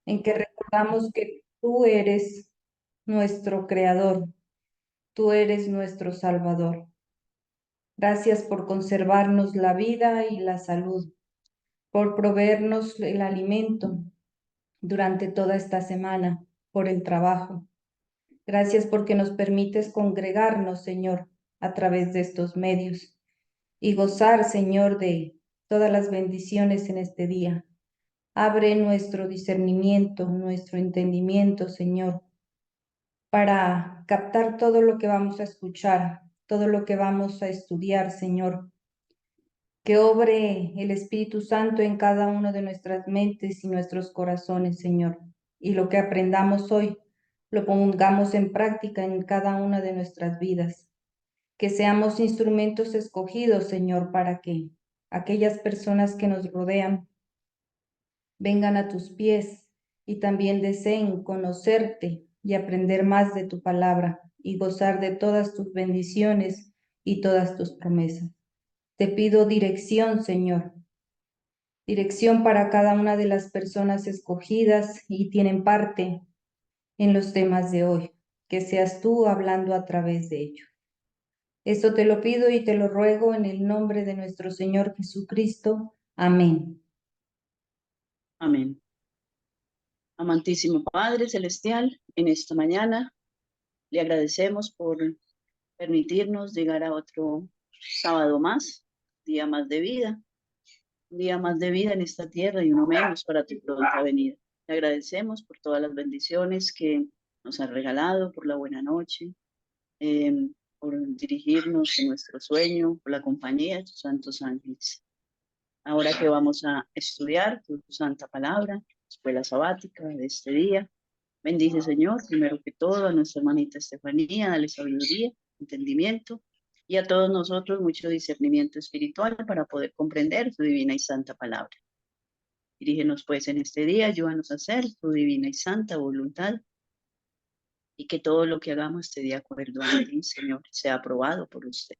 en que recordamos que tú eres nuestro creador, tú eres nuestro Salvador. Gracias por conservarnos la vida y la salud, por proveernos el alimento durante toda esta semana, por el trabajo. Gracias porque nos permites congregarnos, Señor, a través de estos medios y gozar, Señor, de todas las bendiciones en este día. Abre nuestro discernimiento, nuestro entendimiento, Señor, para captar todo lo que vamos a escuchar, todo lo que vamos a estudiar, Señor. Que obre el Espíritu Santo en cada una de nuestras mentes y nuestros corazones, Señor. Y lo que aprendamos hoy, lo pongamos en práctica en cada una de nuestras vidas. Que seamos instrumentos escogidos, Señor, para que aquellas personas que nos rodean vengan a tus pies y también deseen conocerte y aprender más de tu palabra y gozar de todas tus bendiciones y todas tus promesas. Te pido dirección, Señor, dirección para cada una de las personas escogidas y tienen parte en los temas de hoy, que seas tú hablando a través de ellos. Esto te lo pido y te lo ruego en el nombre de nuestro Señor Jesucristo. Amén. Amén. Amantísimo Padre Celestial, en esta mañana le agradecemos por permitirnos llegar a otro sábado más, día más de vida, un día más de vida en esta tierra y uno menos para tu pronta venida. Le agradecemos por todas las bendiciones que nos has regalado, por la buena noche, por dirigirnos en nuestro sueño, por la compañía de tus santos ángeles. Ahora que vamos a estudiar tu santa palabra, escuela sabática de este día, bendice, Señor, primero que todo a nuestra hermanita Estefanía, dale sabiduría, entendimiento y a todos nosotros mucho discernimiento espiritual para poder comprender tu divina y santa palabra. Dirígenos pues en este día, ayúdanos a hacer tu divina y santa voluntad y que todo lo que hagamos esté de acuerdo a ti, Señor, sea aprobado por usted.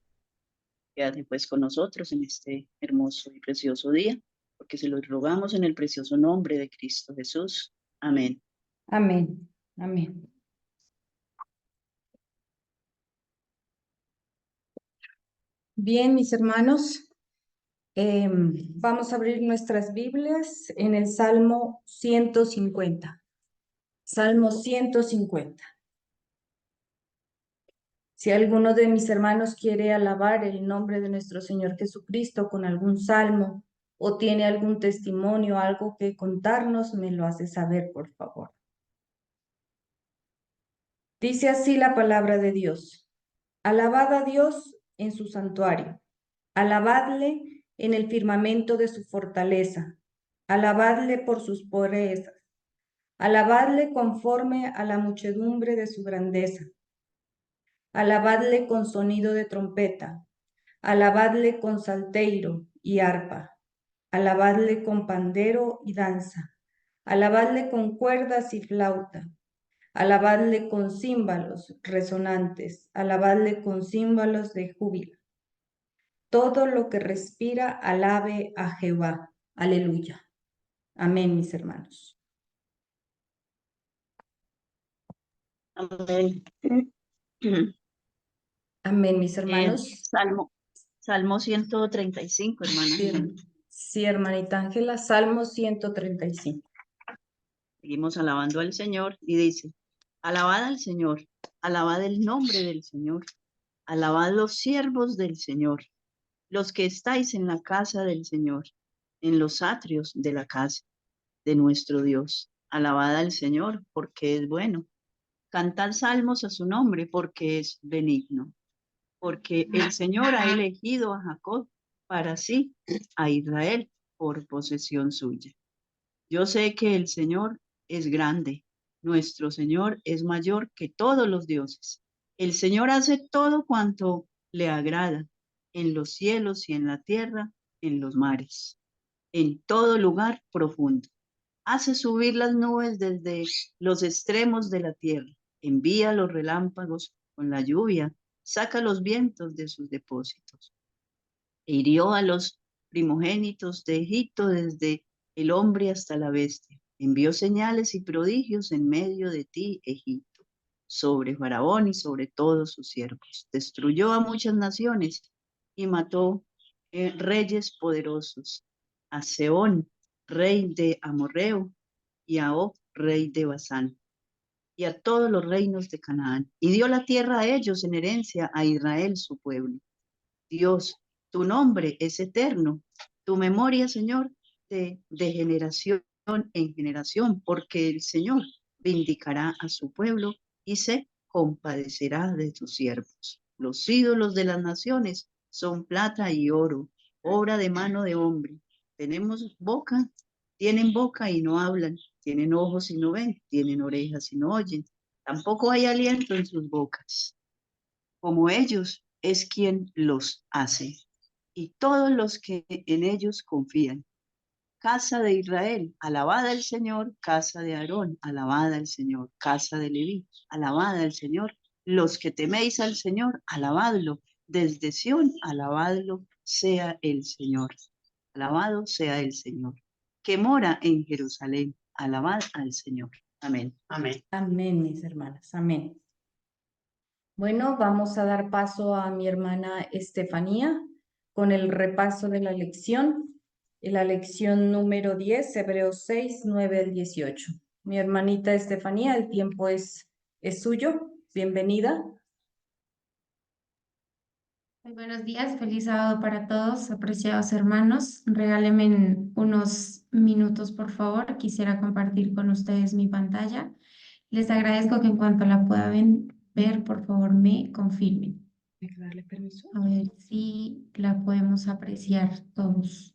Quédate pues con nosotros en este hermoso y precioso día, porque se lo rogamos en el precioso nombre de Cristo Jesús. Amén. Amén. Amén. Bien, mis hermanos, vamos a abrir nuestras Biblias en el Salmo 150. Salmo 150. Si alguno de mis hermanos quiere alabar el nombre de nuestro Señor Jesucristo con algún salmo o tiene algún testimonio, algo que contarnos, me lo hace saber, por favor. Dice así la palabra de Dios. Alabad a Dios en su santuario. Alabadle en el firmamento de su fortaleza. Alabadle por sus proezas. Alabadle conforme a la muchedumbre de su grandeza. Alabadle con sonido de trompeta. Alabadle con salterio y arpa. Alabadle con pandero y danza. Alabadle con cuerdas y flauta. Alabadle con címbalos resonantes. Alabadle con címbalos de júbilo. Todo lo que respira, alabe a Jehová. Aleluya. Amén, mis hermanos. Amén. Amén, mis hermanos. Salmo 135, hermana. Sí, hermanita Ángela, Salmo 135. Seguimos alabando al Señor y dice, alabad al Señor, alabad el nombre del Señor, alabad los siervos del Señor, los que estáis en la casa del Señor, en los atrios de la casa de nuestro Dios. Alabad al Señor porque es bueno. Cantad salmos a su nombre porque es benigno. Porque el Señor ha elegido a Jacob para sí, a Israel por posesión suya. Yo sé que el Señor es grande, nuestro Señor es mayor que todos los dioses. El Señor hace todo cuanto le agrada, en los cielos y en la tierra, en los mares, en todo lugar profundo. Hace subir las nubes desde los extremos de la tierra, envía los relámpagos con la lluvia, saca los vientos de sus depósitos. E hirió a los primogénitos de Egipto desde el hombre hasta la bestia. Envió señales y prodigios en medio de ti, Egipto, sobre Faraón y sobre todos sus siervos. Destruyó a muchas naciones y mató reyes poderosos, a Sehón, rey de Amorreo, y a Og, rey de Basán, y a todos los reinos de Canaán, y dio la tierra a ellos en herencia a Israel su pueblo. Dios, tu nombre es eterno, tu memoria, Señor, de generación en generación, porque el Señor vindicará a su pueblo y se compadecerá de sus siervos. Los ídolos de las naciones son plata y oro, obra de mano de hombre. Tenemos boca, tienen boca y no hablan, tienen ojos y no ven, tienen orejas y no oyen. Tampoco hay aliento en sus bocas. Como ellos es quien los hace, y todos los que en ellos confían. Casa de Israel, alabada al Señor; casa de Aarón, alabada al Señor; casa de Leví, alabada al Señor. Los que teméis al Señor, alabadlo. Desde Sión, alabadlo sea el Señor. Alabado sea el Señor, que mora en Jerusalén. Alabad al Señor. Amén. Amén. Amén, mis hermanas, amén. Bueno, vamos a dar paso a mi hermana Estefanía con el repaso de la lección. La lección número 10, Hebreos 6, 9 al 18. Mi hermanita Estefanía, el tiempo es suyo. Bienvenida. Muy buenos días, feliz sábado para todos, apreciados hermanos. Regálenme unos minutos, por favor. Quisiera compartir con ustedes mi pantalla. Les agradezco que en cuanto la puedan ver, por favor, me confirmen. ¿Me que darle permiso? A ver si la podemos apreciar todos.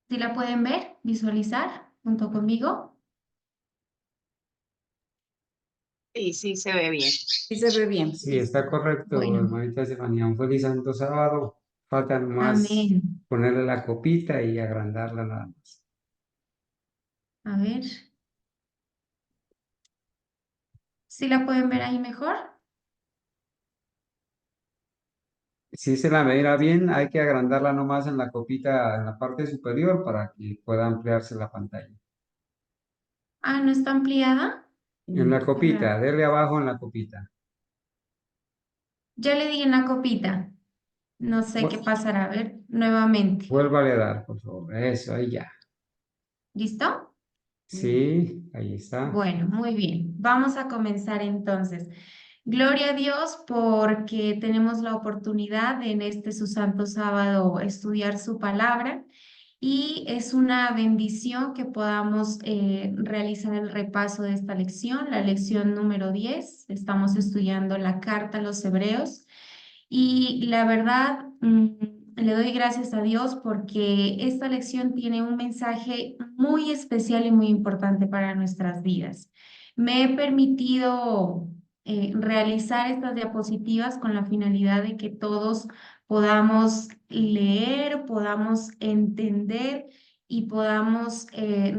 ¿Sí la pueden ver, visualizar junto conmigo? Sí, sí, se ve bien. Sí se ve bien. Sí, está correcto, Bueno, hermanita Estefanía. Un feliz santo sábado. Falta nomás amén. ponerle la copita y agrandarla nada más. A ver. ¿Sí la pueden ver ahí mejor? Si se la mira bien, hay que agrandarla nomás en la copita, en la parte superior, para que pueda ampliarse la pantalla. Ah, ¿no está ampliada? En la Qué raro. copita, dele abajo en la copita. Ya le di en la copita. No sé qué pasará. A ver, nuevamente. Vuélvale a dar, por favor. Eso, ahí ya. ¿Listo? Sí, ahí está. Bueno, muy bien. Vamos a comenzar entonces. Gloria a Dios porque tenemos la oportunidad en este su santo sábado estudiar su palabra y es una bendición que podamos realizar el repaso de esta lección, la lección número 10. Estamos estudiando la carta a los Hebreos. Y la verdad, le doy gracias a Dios porque esta lección tiene un mensaje muy especial y muy importante para nuestras vidas. Me he permitido realizar estas diapositivas con la finalidad de que todos podamos leer, podamos entender y podamos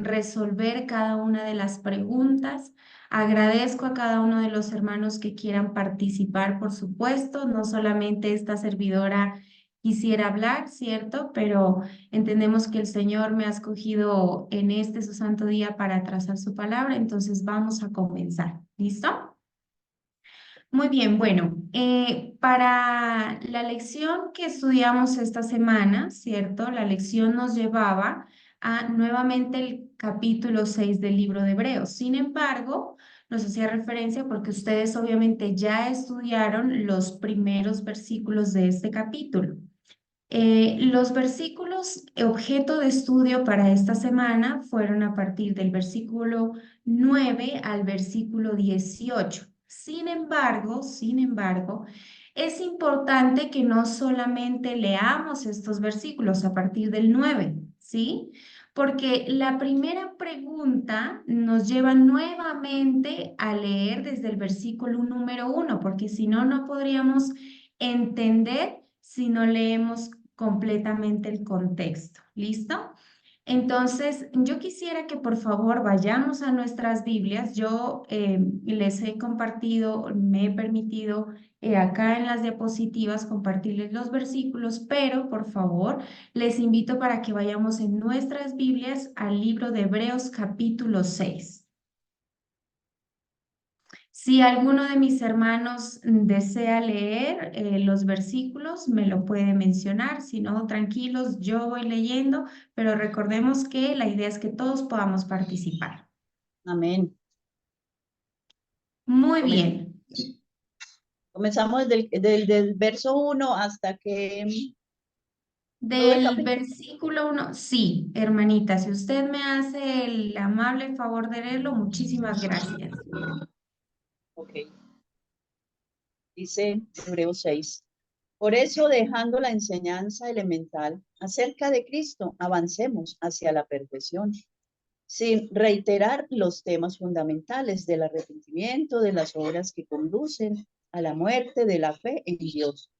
resolver cada una de las preguntas. Agradezco a cada uno de los hermanos que quieran participar, por supuesto. No solamente esta servidora quisiera hablar, ¿cierto? Pero entendemos que el Señor me ha escogido en este su santo día para trazar su palabra, entonces vamos a comenzar. ¿Listo? Muy bien, bueno, para la lección que estudiamos esta semana, ¿cierto? La lección nos llevaba a nuevamente el capítulo 6 del libro de Hebreos. Sin embargo, nos hacía referencia porque ustedes obviamente ya estudiaron los primeros versículos de este capítulo. Los versículos objeto de estudio para esta semana fueron a partir del versículo 9 al versículo 18. Sin embargo, es importante que no solamente leamos estos versículos a partir del 9, ¿sí? Porque la primera pregunta nos lleva nuevamente a leer desde el versículo número 1, porque si no, no podríamos entender si no leemos completamente el contexto. ¿Listo? Entonces, yo quisiera que por favor vayamos a nuestras Biblias. Yo les he compartido, me he permitido acá en las diapositivas compartirles los versículos, pero por favor les invito para que vayamos en nuestras Biblias al libro de Hebreos capítulo 6. Si alguno de mis hermanos desea leer los versículos, me lo puede mencionar. Si no, tranquilos, yo voy leyendo, pero recordemos que la idea es que todos podamos participar. Amén. Muy Comen- bien. Comenzamos del verso 1 hasta que todo el Del capítulo. versículo 1, sí, hermanita, si usted me hace el amable favor de leerlo, muchísimas gracias. Ok. Dice Hebreos 6. Por eso, dejando la enseñanza elemental acerca de Cristo, avancemos hacia la perfección, sin reiterar los temas fundamentales del arrepentimiento, de las obras que conducen a la muerte, de la fe en Dios,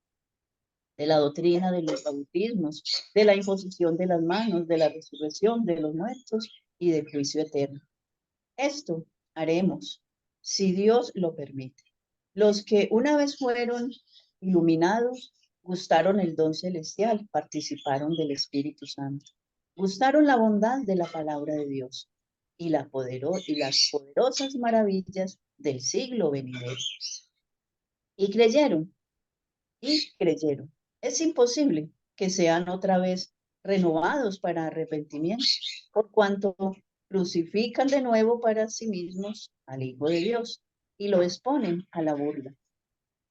de la doctrina de los bautismos, de la imposición de las manos, de la resurrección de los muertos y del juicio eterno. Esto haremos, si Dios lo permite. Los que una vez fueron iluminados, gustaron el don celestial, participaron del Espíritu Santo, gustaron la bondad de la palabra de Dios y las poderosas maravillas del siglo venidero. Y creyeron. Es imposible que sean otra vez renovados para arrepentimiento, por cuanto crucifican de nuevo para sí mismos al Hijo de Dios y lo exponen a la burla.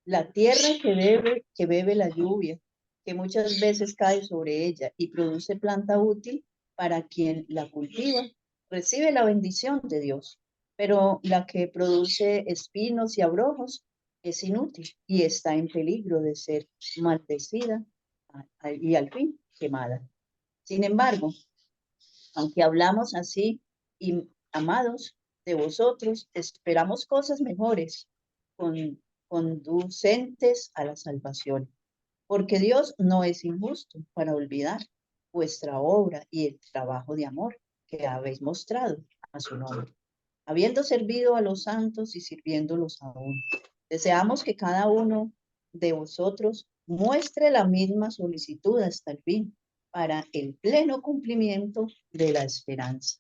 La tierra que bebe la lluvia, que muchas veces cae sobre ella y produce planta útil para quien la cultiva, recibe la bendición de Dios. Pero la que produce espinos y abrojos es inútil y está en peligro de ser maldecida y al fin quemada. Sin embargo, aunque hablamos así, y amados de vosotros, esperamos cosas mejores, conducentes a la salvación. Porque Dios no es injusto para olvidar vuestra obra y el trabajo de amor que habéis mostrado a su nombre, habiendo servido a los santos y sirviéndolos aún. Deseamos que cada uno de vosotros muestre la misma solicitud hasta el fin, para el pleno cumplimiento de la esperanza,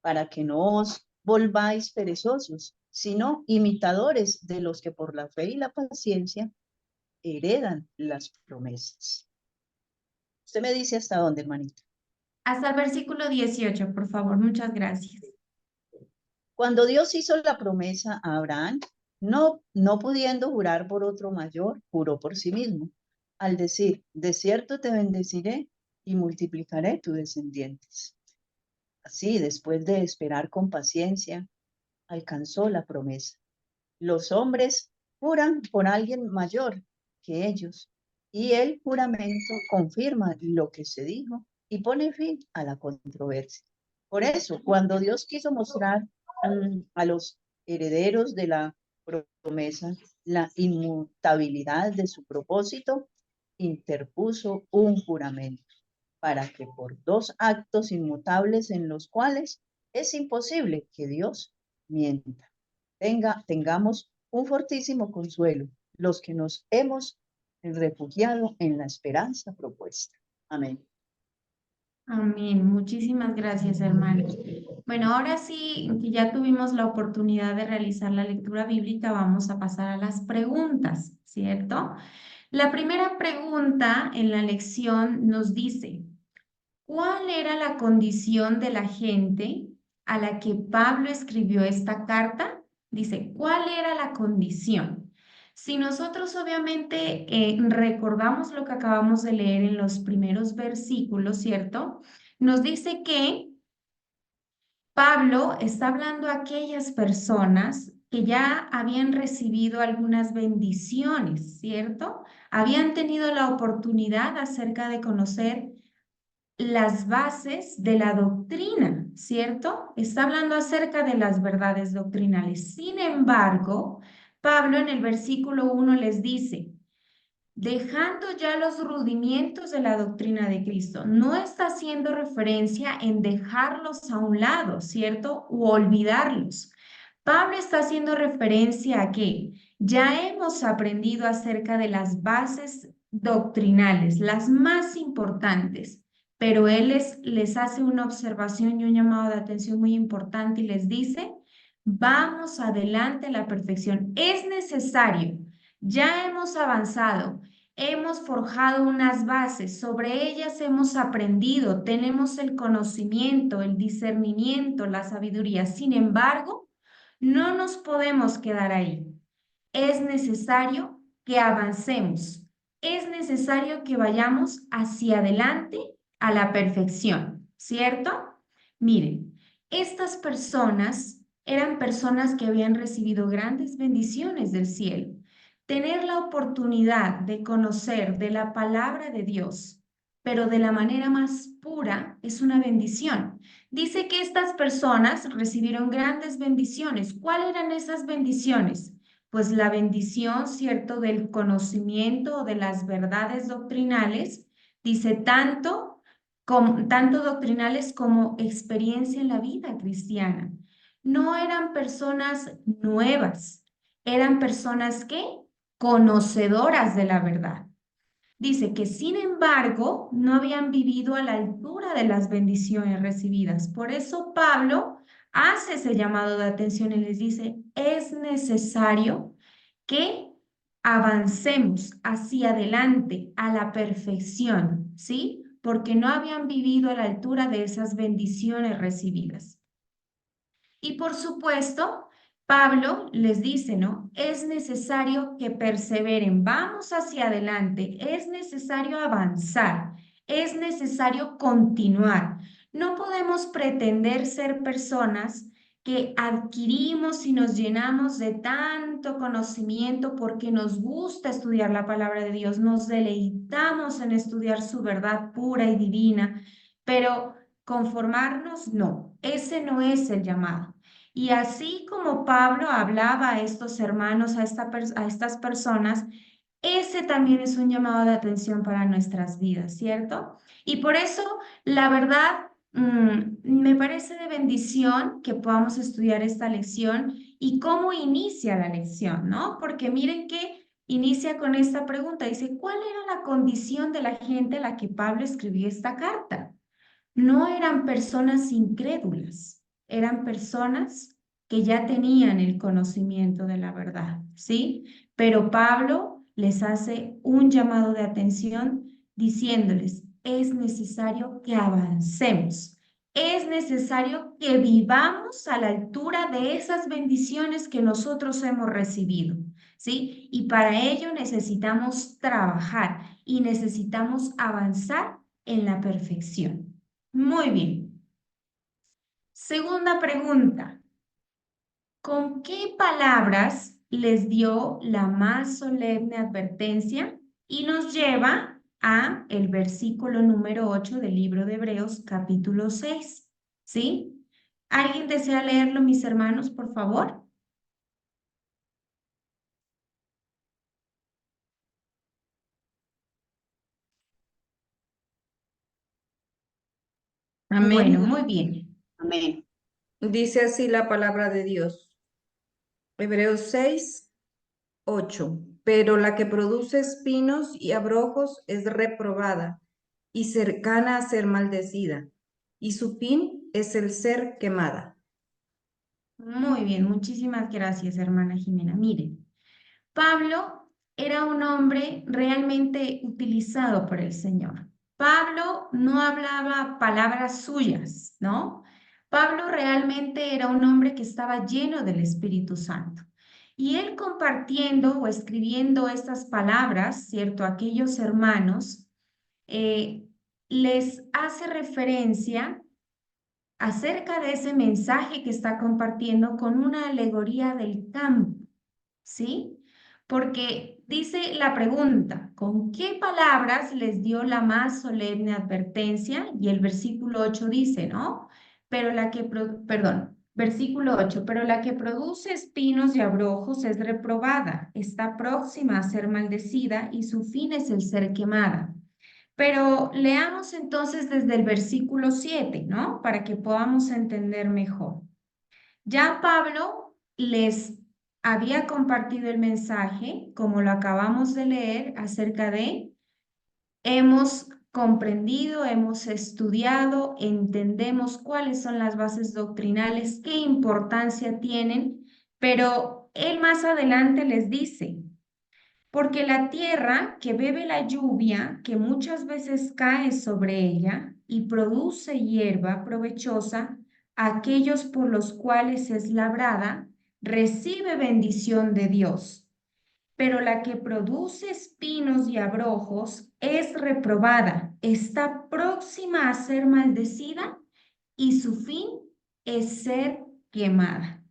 para que no os volváis perezosos, sino imitadores de los que por la fe y la paciencia heredan las promesas. Usted me dice hasta dónde, hermanita. Hasta el versículo 18, por favor, muchas gracias. Cuando Dios hizo la promesa a Abraham, no pudiendo jurar por otro mayor, juró por sí mismo, al decir, de cierto te bendeciré y multiplicaré tus descendientes. Así, después de esperar con paciencia, alcanzó la promesa. Los hombres juran por alguien mayor que ellos, y el juramento confirma lo que se dijo y pone fin a la controversia. Por eso, cuando Dios quiso mostrar a los herederos de la promesa la inmutabilidad de su propósito, interpuso un juramento para que por dos actos inmutables en los cuales es imposible que Dios mienta, tengamos un fortísimo consuelo los que nos hemos refugiado en la esperanza propuesta. Amén. Amén. Muchísimas gracias, hermanos. Bueno, ahora sí que ya tuvimos la oportunidad de realizar la lectura bíblica, vamos a pasar a las preguntas, ¿cierto? La primera pregunta en la lección nos dice, ¿cuál era la condición de la gente a la que Pablo escribió esta carta? Dice, ¿cuál era la condición? Si nosotros obviamente recordamos lo que acabamos de leer en los primeros versículos, ¿cierto? Nos dice que Pablo está hablando a aquellas personas que ya habían recibido algunas bendiciones, ¿cierto? Habían tenido la oportunidad acerca de conocer las bases de la doctrina, ¿cierto? Está hablando acerca de las verdades doctrinales. Sin embargo, Pablo en el versículo 1 les dice, dejando ya los rudimientos de la doctrina de Cristo. No está haciendo referencia en dejarlos a un lado, ¿cierto? U olvidarlos. Pablo está haciendo referencia a que ya hemos aprendido acerca de las bases doctrinales, las más importantes, pero él les hace una observación y un llamado de atención muy importante y les dice, vamos adelante a la perfección. Es necesario, ya hemos avanzado, hemos forjado unas bases, sobre ellas hemos aprendido, tenemos el conocimiento, el discernimiento, la sabiduría. Sin embargo, no nos podemos quedar ahí. Es necesario que avancemos. Es necesario que vayamos hacia adelante a la perfección, ¿cierto? Miren, estas personas eran personas que habían recibido grandes bendiciones del cielo. Tener la oportunidad de conocer de la palabra de Dios, pero de la manera más pura, es una bendición. Dice que estas personas recibieron grandes bendiciones. ¿Cuáles eran esas bendiciones? Pues la bendición, ¿cierto?, del conocimiento o de las verdades doctrinales, dice tanto doctrinales como experiencia en la vida cristiana. No eran personas nuevas, eran personas que conocedoras de la verdad. Dice que sin embargo no habían vivido a la altura de las bendiciones recibidas. Por eso Pablo hace ese llamado de atención y les dice, es necesario que avancemos hacia adelante a la perfección, ¿sí? Porque no habían vivido a la altura de esas bendiciones recibidas. Y por supuesto, Pablo les dice, ¿no? Es necesario que perseveren, vamos hacia adelante, es necesario avanzar, es necesario continuar. No podemos pretender ser personas que adquirimos y nos llenamos de tanto conocimiento porque nos gusta estudiar la palabra de Dios, nos deleitamos en estudiar su verdad pura y divina, pero conformarnos, no, ese no es el llamado. Y así como Pablo hablaba a estos hermanos, a estas personas, ese también es un llamado de atención para nuestras vidas, ¿cierto? Y por eso, la verdad, me parece de bendición que podamos estudiar esta lección y cómo inicia la lección, ¿no? Porque miren que inicia con esta pregunta, dice, ¿cuál era la condición de la gente a la que Pablo escribió esta carta? No eran personas incrédulas, eran personas que ya tenían el conocimiento de la verdad, ¿sí? Pero Pablo les hace un llamado de atención diciéndoles, es necesario que avancemos, es necesario que vivamos a la altura de esas bendiciones que nosotros hemos recibido, ¿sí? Y para ello necesitamos trabajar y necesitamos avanzar en la perfección. Muy bien. Segunda pregunta. ¿Con qué palabras les dio la más solemne advertencia? Y nos lleva a el versículo número 8 del libro de Hebreos, capítulo 6. ¿Sí? ¿Alguien desea leerlo, mis hermanos, por favor? Amén. Bueno, muy bien. Amén. Dice así la palabra de Dios. Hebreos 6, 8. Pero la que produce espinos y abrojos es reprobada y cercana a ser maldecida, y su fin es el ser quemada. Muy bien, muchísimas gracias, hermana Jimena. Miren, Pablo era un hombre realmente utilizado por el Señor. Pablo no hablaba palabras suyas, ¿no? Pablo realmente era un hombre que estaba lleno del Espíritu Santo. Y él compartiendo o escribiendo estas palabras, ¿cierto? A aquellos hermanos, eh, les hace referencia acerca de ese mensaje que está compartiendo con una alegoría del campo, ¿sí? Porque dice la pregunta, ¿con qué palabras les dio la más solemne advertencia? Y el versículo 8 dice, ¿no? Pero la que, perdón, Versículo 8, pero la que produce espinos y abrojos es reprobada, está próxima a ser maldecida y su fin es el ser quemada. Pero leamos entonces desde el versículo 7, ¿no? Para que podamos entender mejor. Ya Pablo les había compartido el mensaje, como lo acabamos de leer, acerca de hemos comprendido, hemos estudiado, entendemos cuáles son las bases doctrinales, qué importancia tienen, pero él más adelante les dice, porque la tierra que bebe la lluvia, que muchas veces cae sobre ella y produce hierba provechosa, aquellos por los cuales es labrada, recibe bendición de Dios. Pero la que produce espinos y abrojos es reprobada, está próxima a ser maldecida y su fin es ser quemada.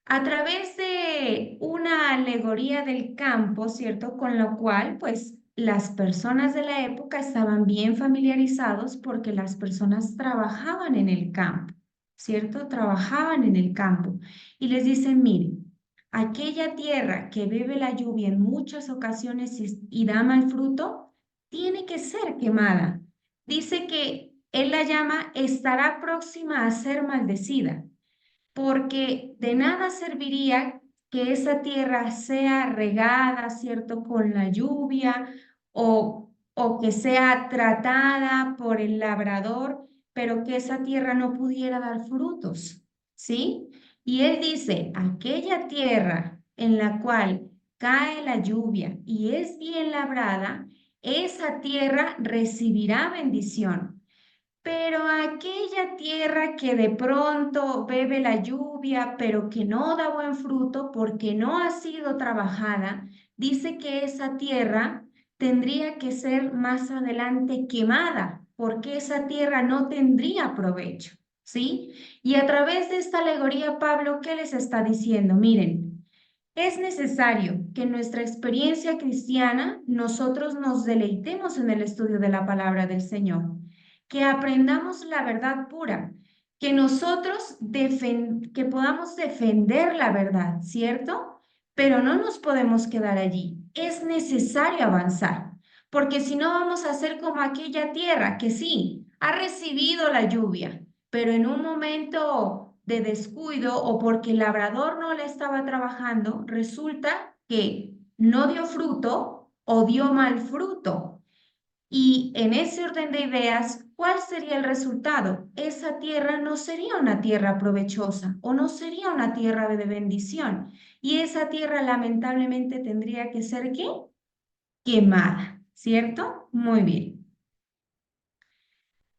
A través de una alegoría del campo, ¿cierto? Con lo cual, pues, las personas de la época estaban bien familiarizados porque las personas trabajaban en el campo, ¿cierto? Trabajaban en el campo. Y les dicen, miren, aquella tierra que bebe la lluvia en muchas ocasiones y da mal fruto, tiene que ser quemada. Dice que él la llama, estará próxima a ser maldecida, porque de nada serviría que esa tierra sea regada, ¿cierto?, con la lluvia o que sea tratada por el labrador, pero que esa tierra no pudiera dar frutos, ¿sí? Y él dice, aquella tierra en la cual cae la lluvia y es bien labrada, esa tierra recibirá bendición. Pero aquella tierra que de pronto bebe la lluvia, pero que no da buen fruto porque no ha sido trabajada, dice que esa tierra tendría que ser más adelante quemada, porque esa tierra no tendría provecho, ¿sí? Y a través de esta alegoría, Pablo, ¿qué les está diciendo? Miren, es necesario que en nuestra experiencia cristiana nosotros nos deleitemos en el estudio de la palabra del Señor, que aprendamos la verdad pura, que nosotros que podamos defender la verdad, ¿cierto? Pero no nos podemos quedar allí. Es necesario avanzar, porque si no vamos a ser como aquella tierra que sí, ha recibido la lluvia, pero en un momento de descuido o porque el labrador no la estaba trabajando, resulta que no dio fruto o dio mal fruto. Y en ese orden de ideas, ¿cuál sería el resultado? Esa tierra no sería una tierra provechosa o no sería una tierra de bendición. Y esa tierra lamentablemente tendría que ser ¿qué? Quemada, ¿cierto? Muy bien.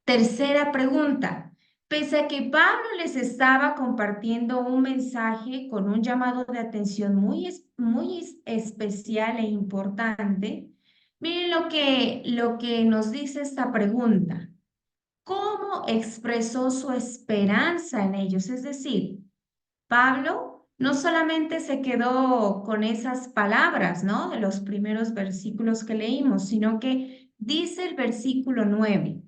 Tercera pregunta. Pese a que Pablo les estaba compartiendo un mensaje con un llamado de atención muy especial e importante, miren lo que nos dice esta pregunta. ¿Cómo expresó su esperanza en ellos? Es decir, Pablo no solamente se quedó con esas palabras, ¿no? De los primeros versículos que leímos, sino que dice el versículo 9.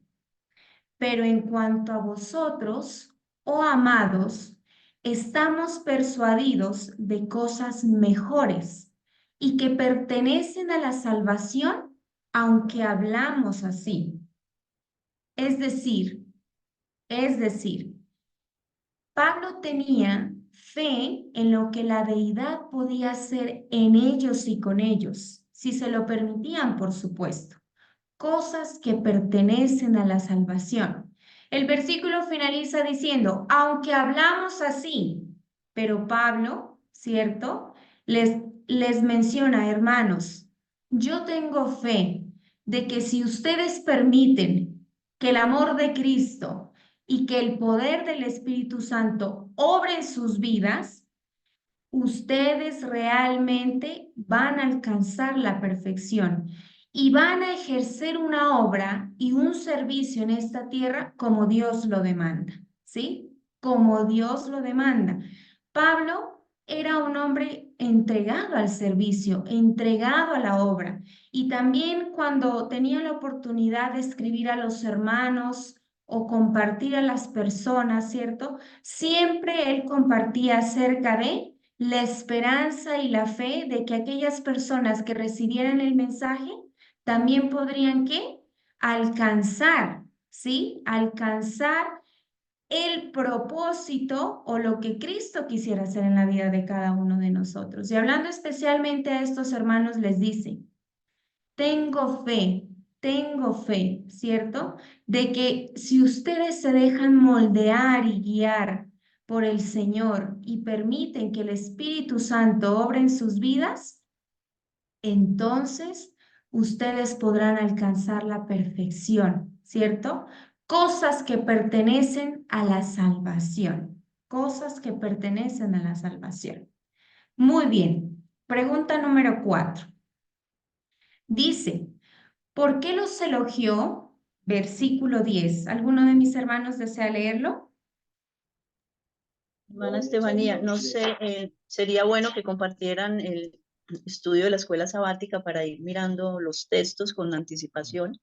Pero en cuanto a vosotros, oh amados, estamos persuadidos de cosas mejores y que pertenecen a la salvación, aunque hablamos así. Es decir, Pablo tenía fe en lo que la deidad podía hacer en ellos y con ellos, si se lo permitían, por supuesto, cosas que pertenecen a la salvación. El versículo finaliza diciendo, aunque hablamos así, pero Pablo, ¿cierto? Les menciona, hermanos, yo tengo fe de que si ustedes permiten que el amor de Cristo y que el poder del Espíritu Santo obre en sus vidas, ustedes realmente van a alcanzar la perfección y van a ejercer una obra y un servicio en esta tierra como Dios lo demanda, ¿sí? Como Dios lo demanda. Pablo era un hombre entregado al servicio, entregado a la obra. Y también cuando tenía la oportunidad de escribir a los hermanos o compartir a las personas, ¿cierto? Siempre él compartía acerca de la esperanza y la fe de que aquellas personas que recibieran el mensaje también podrían, ¿qué? Alcanzar, ¿sí? Alcanzar el propósito o lo que Cristo quisiera hacer en la vida de cada uno de nosotros. Y hablando especialmente a estos hermanos, les dice, tengo fe, ¿cierto? De que si ustedes se dejan moldear y guiar por el Señor y permiten que el Espíritu Santo obre en sus vidas, entonces ustedes podrán alcanzar la perfección, ¿cierto? Cosas que pertenecen a la salvación, cosas que pertenecen a la salvación. Muy bien, pregunta número 4. Dice, ¿por qué los elogió? Versículo 10. ¿Alguno de mis hermanos desea leerlo? Hermana Estefanía, no sé, sería bueno que compartieran el estudio de la escuela sabática para ir mirando los textos con anticipación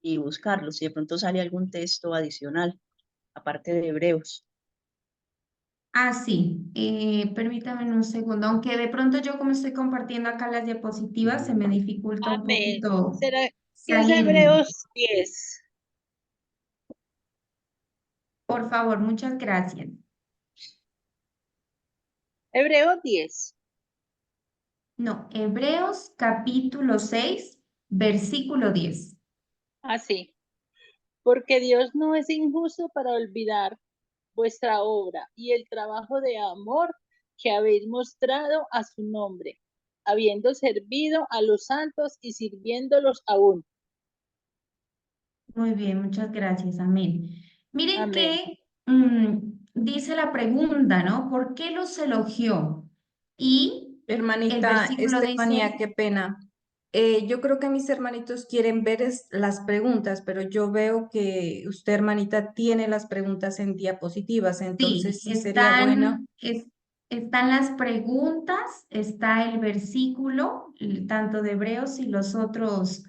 y buscarlos. Si de pronto sale algún texto adicional, aparte de Hebreos. Ah, sí. Permítame un segundo. Aunque de pronto yo como estoy compartiendo acá las diapositivas, se me dificulta un Amén. poquito ¿Será que es salirme. Hebreos 10? Por favor, muchas gracias. Hebreos 10. No, Hebreos capítulo 6, versículo 10. Así. Porque Dios no es injusto para olvidar vuestra obra y el trabajo de amor que habéis mostrado a su nombre, habiendo servido a los santos y sirviéndolos aún. Muy bien, muchas gracias. Amén. Miren Amén. que dice la pregunta, ¿no? ¿Por qué los elogió? Y el Hermanita versículo Estefanía, dice, qué pena. Yo creo que mis hermanitos quieren ver las preguntas, pero yo veo que usted, hermanita, tiene las preguntas en diapositivas, sí, entonces sí sería bueno. están las preguntas, está el versículo, tanto de Hebreos y los otros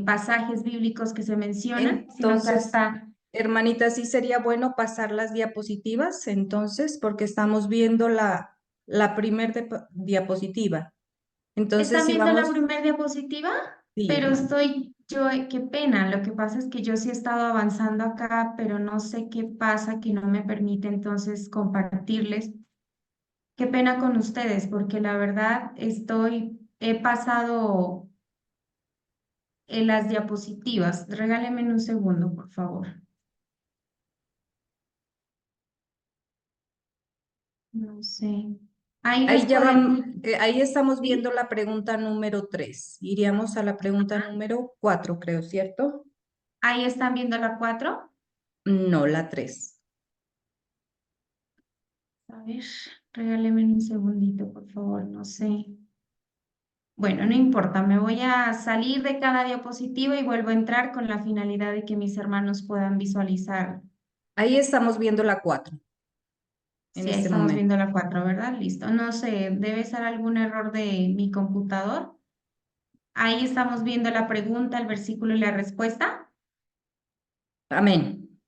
pasajes bíblicos que se mencionan, sino acá Entonces, está. hermanita, sí sería bueno pasar las diapositivas, entonces, porque estamos viendo la primer diapositiva. Entonces, ¿Están si viendo la vamos, primera diapositiva? sí, Pero hermano. qué pena. Lo que pasa es que yo sí he estado avanzando acá, pero no sé qué pasa que no me permite entonces compartirles. Qué pena con ustedes, porque la verdad he pasado en las diapositivas. Regálenme un segundo, por favor. No sé. Ahí nos Ahí ya pueden, ahí estamos ¿sí? viendo la pregunta número 3. Iríamos a la pregunta número 4, creo, ¿cierto? Ahí están viendo la 4. No, la 3. A ver, regálenme un segundito, por favor, no sé. Bueno, no importa, me voy a salir de cada diapositiva y vuelvo a entrar con la finalidad de que mis hermanos puedan visualizar. Ahí estamos viendo la 4 en Sí, ahí este estamos momento. viendo la 4, ¿verdad? Listo. No sé, debe ser algún error de mi computador. Ahí estamos viendo la pregunta, el versículo y la respuesta. Amén.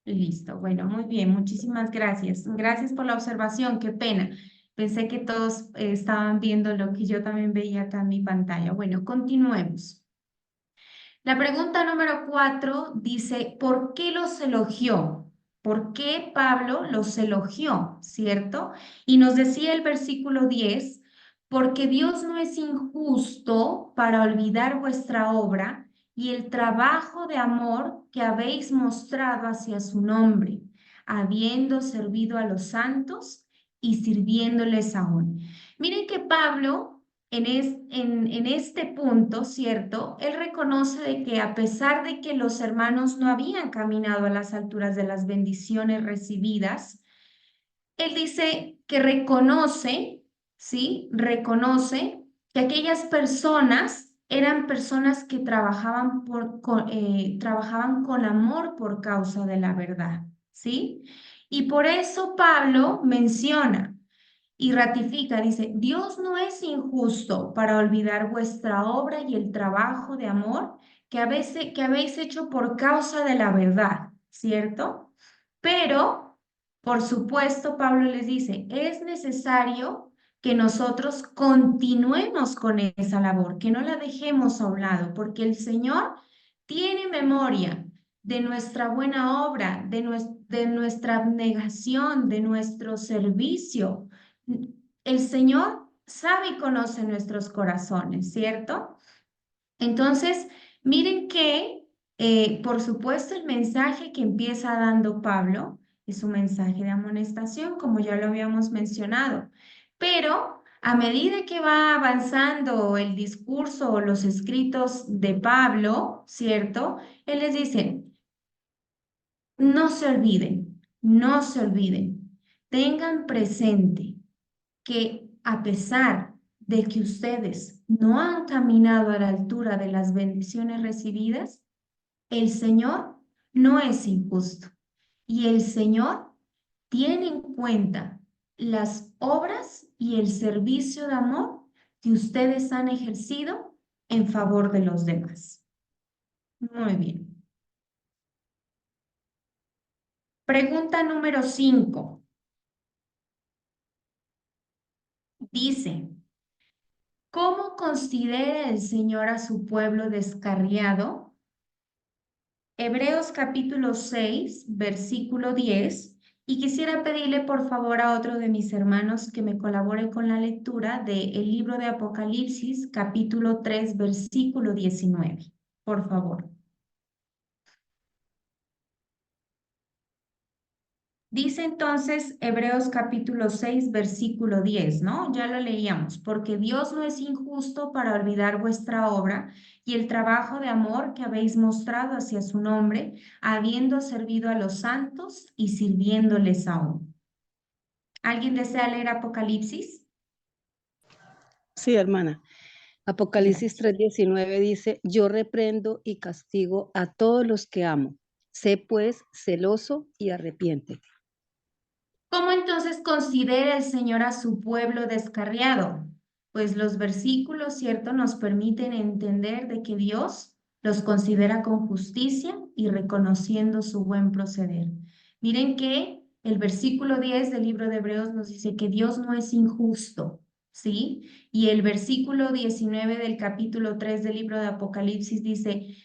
Listo. Bueno, muy bien. Muchísimas gracias. Gracias por la observación. Qué pena. Pensé que todos estaban viendo lo que yo también veía acá en mi pantalla. Bueno, continuemos. La pregunta número 4 dice, ¿por qué los elogió? ¿Por qué Pablo los elogió? ¿Cierto? Y nos decía el versículo 10, porque Dios no es injusto para olvidar vuestra obra y el trabajo de amor que habéis mostrado hacia su nombre, habiendo servido a los santos y sirviéndoles aún. Miren que Pablo en este punto, ¿cierto? Él reconoce de que a pesar de que los hermanos no habían caminado a las alturas de las bendiciones recibidas, él dice que reconoce, ¿sí? Reconoce que aquellas personas eran personas que trabajaban con amor por causa de la verdad, ¿sí? Y por eso Pablo menciona y ratifica, dice, Dios no es injusto para olvidar vuestra obra y el trabajo de amor que habéis hecho por causa de la verdad, ¿cierto? Pero, por supuesto, Pablo les dice, es necesario que nosotros continuemos con esa labor, que no la dejemos a un lado, porque el Señor tiene memoria de nuestra buena obra, de nuestra abnegación, de nuestro servicio. El Señor sabe y conoce nuestros corazones, ¿cierto? Entonces, miren que, por supuesto, el mensaje que empieza dando Pablo es un mensaje de amonestación, como ya lo habíamos mencionado, pero a medida que va avanzando el discurso o los escritos de Pablo, ¿cierto? Él les dice, no se olviden, no se olviden, tengan presente que a pesar de que ustedes no han caminado a la altura de las bendiciones recibidas, el Señor no es injusto y el Señor tiene en cuenta las obras y el servicio de amor que ustedes han ejercido en favor de los demás. Muy bien. Pregunta número 5. Dice, ¿cómo considera el Señor a su pueblo descarriado? Hebreos capítulo 6, versículo 10. Y quisiera pedirle por favor a otro de mis hermanos que me colabore con la lectura del libro de Apocalipsis, capítulo 3, versículo 19. Por favor. Dice entonces Hebreos capítulo 6, versículo 10, ¿no? Ya lo leíamos, porque Dios no es injusto para olvidar vuestra obra y el trabajo de amor que habéis mostrado hacia su nombre, habiendo servido a los santos y sirviéndoles aún. ¿Alguien desea leer Apocalipsis? Sí, hermana. Apocalipsis 3:19 dice, yo reprendo y castigo a todos los que amo. Sé pues celoso y arrepiéntete. ¿Cómo entonces considera el Señor a su pueblo descarriado? Pues los versículos, ¿cierto?, nos permiten entender de que Dios los considera con justicia y reconociendo su buen proceder. Miren que el versículo 10 del libro de Hebreos nos dice que Dios no es injusto, ¿sí? Y el versículo 19 del capítulo 3 del libro de Apocalipsis dice,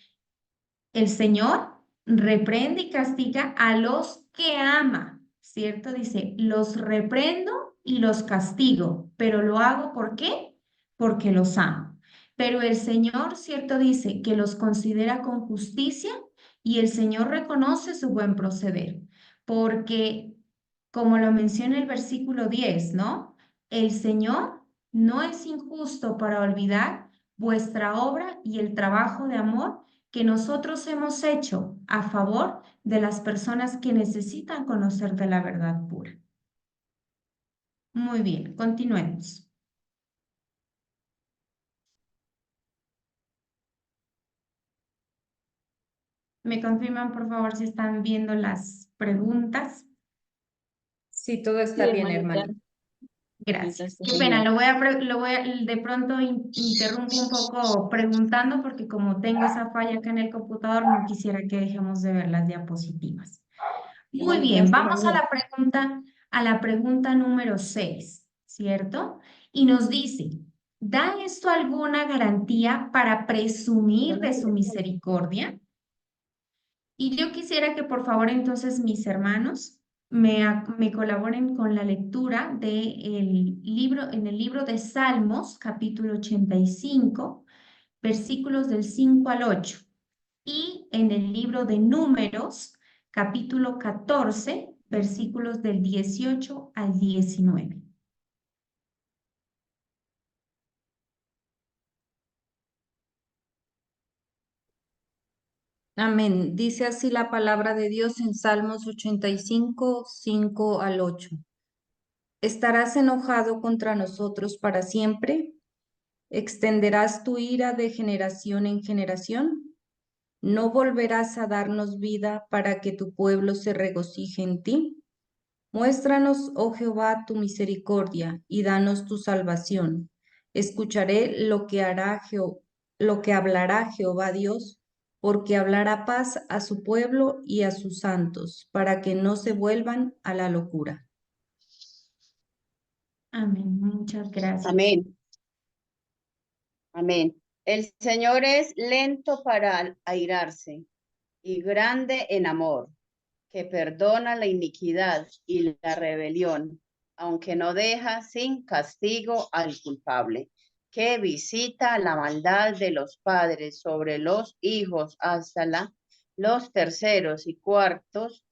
el Señor reprende y castiga a los que ama, ¿cierto? Dice, los reprendo y los castigo, pero lo hago ¿por qué? Porque los amo. Pero el Señor, ¿cierto? Dice que los considera con justicia y el Señor reconoce su buen proceder, porque como lo menciona el versículo 10, ¿no? El Señor no es injusto para olvidar vuestra obra y el trabajo de amor que nosotros hemos hecho a favor de las personas que necesitan conocer de la verdad pura. Muy bien, continuemos. ¿Me confirman, por favor, si están viendo las preguntas? Sí, todo está Sí, bien, hermanita. hermana. Gracias. Hermanita, Qué está pena, bien. lo voy a de pronto interrumpo un poco preguntando porque como tengo esa falla acá en el computador, no quisiera que dejemos de ver las diapositivas. Muy Hermanita, bien, está vamos bien. a la pregunta número 6, ¿cierto? Y nos dice, ¿da esto alguna garantía para presumir de su misericordia? Y yo quisiera que por favor entonces mis hermanos me colaboren con la lectura en el libro de Salmos, capítulo 85, versículos del 5 al 8, y en el libro de Números, capítulo 14, versículos del 18 al 19. Amén. Dice así la palabra de Dios en Salmos 85, 5 al 8. ¿Estarás enojado contra nosotros para siempre? ¿Extenderás tu ira de generación en generación? ¿No volverás a darnos vida para que tu pueblo se regocije en ti? Muéstranos, oh Jehová, tu misericordia y danos tu salvación. Escucharé lo que hablará Jehová Dios porque hablará paz a su pueblo y a sus santos, para que no se vuelvan a la locura. Amén. Muchas gracias. Amén. Amén. El Señor es lento para airarse y grande en amor, que perdona la iniquidad y la rebelión, aunque no deja sin castigo al culpable, que visita la maldad de los padres sobre los hijos hasta los terceros y cuartos,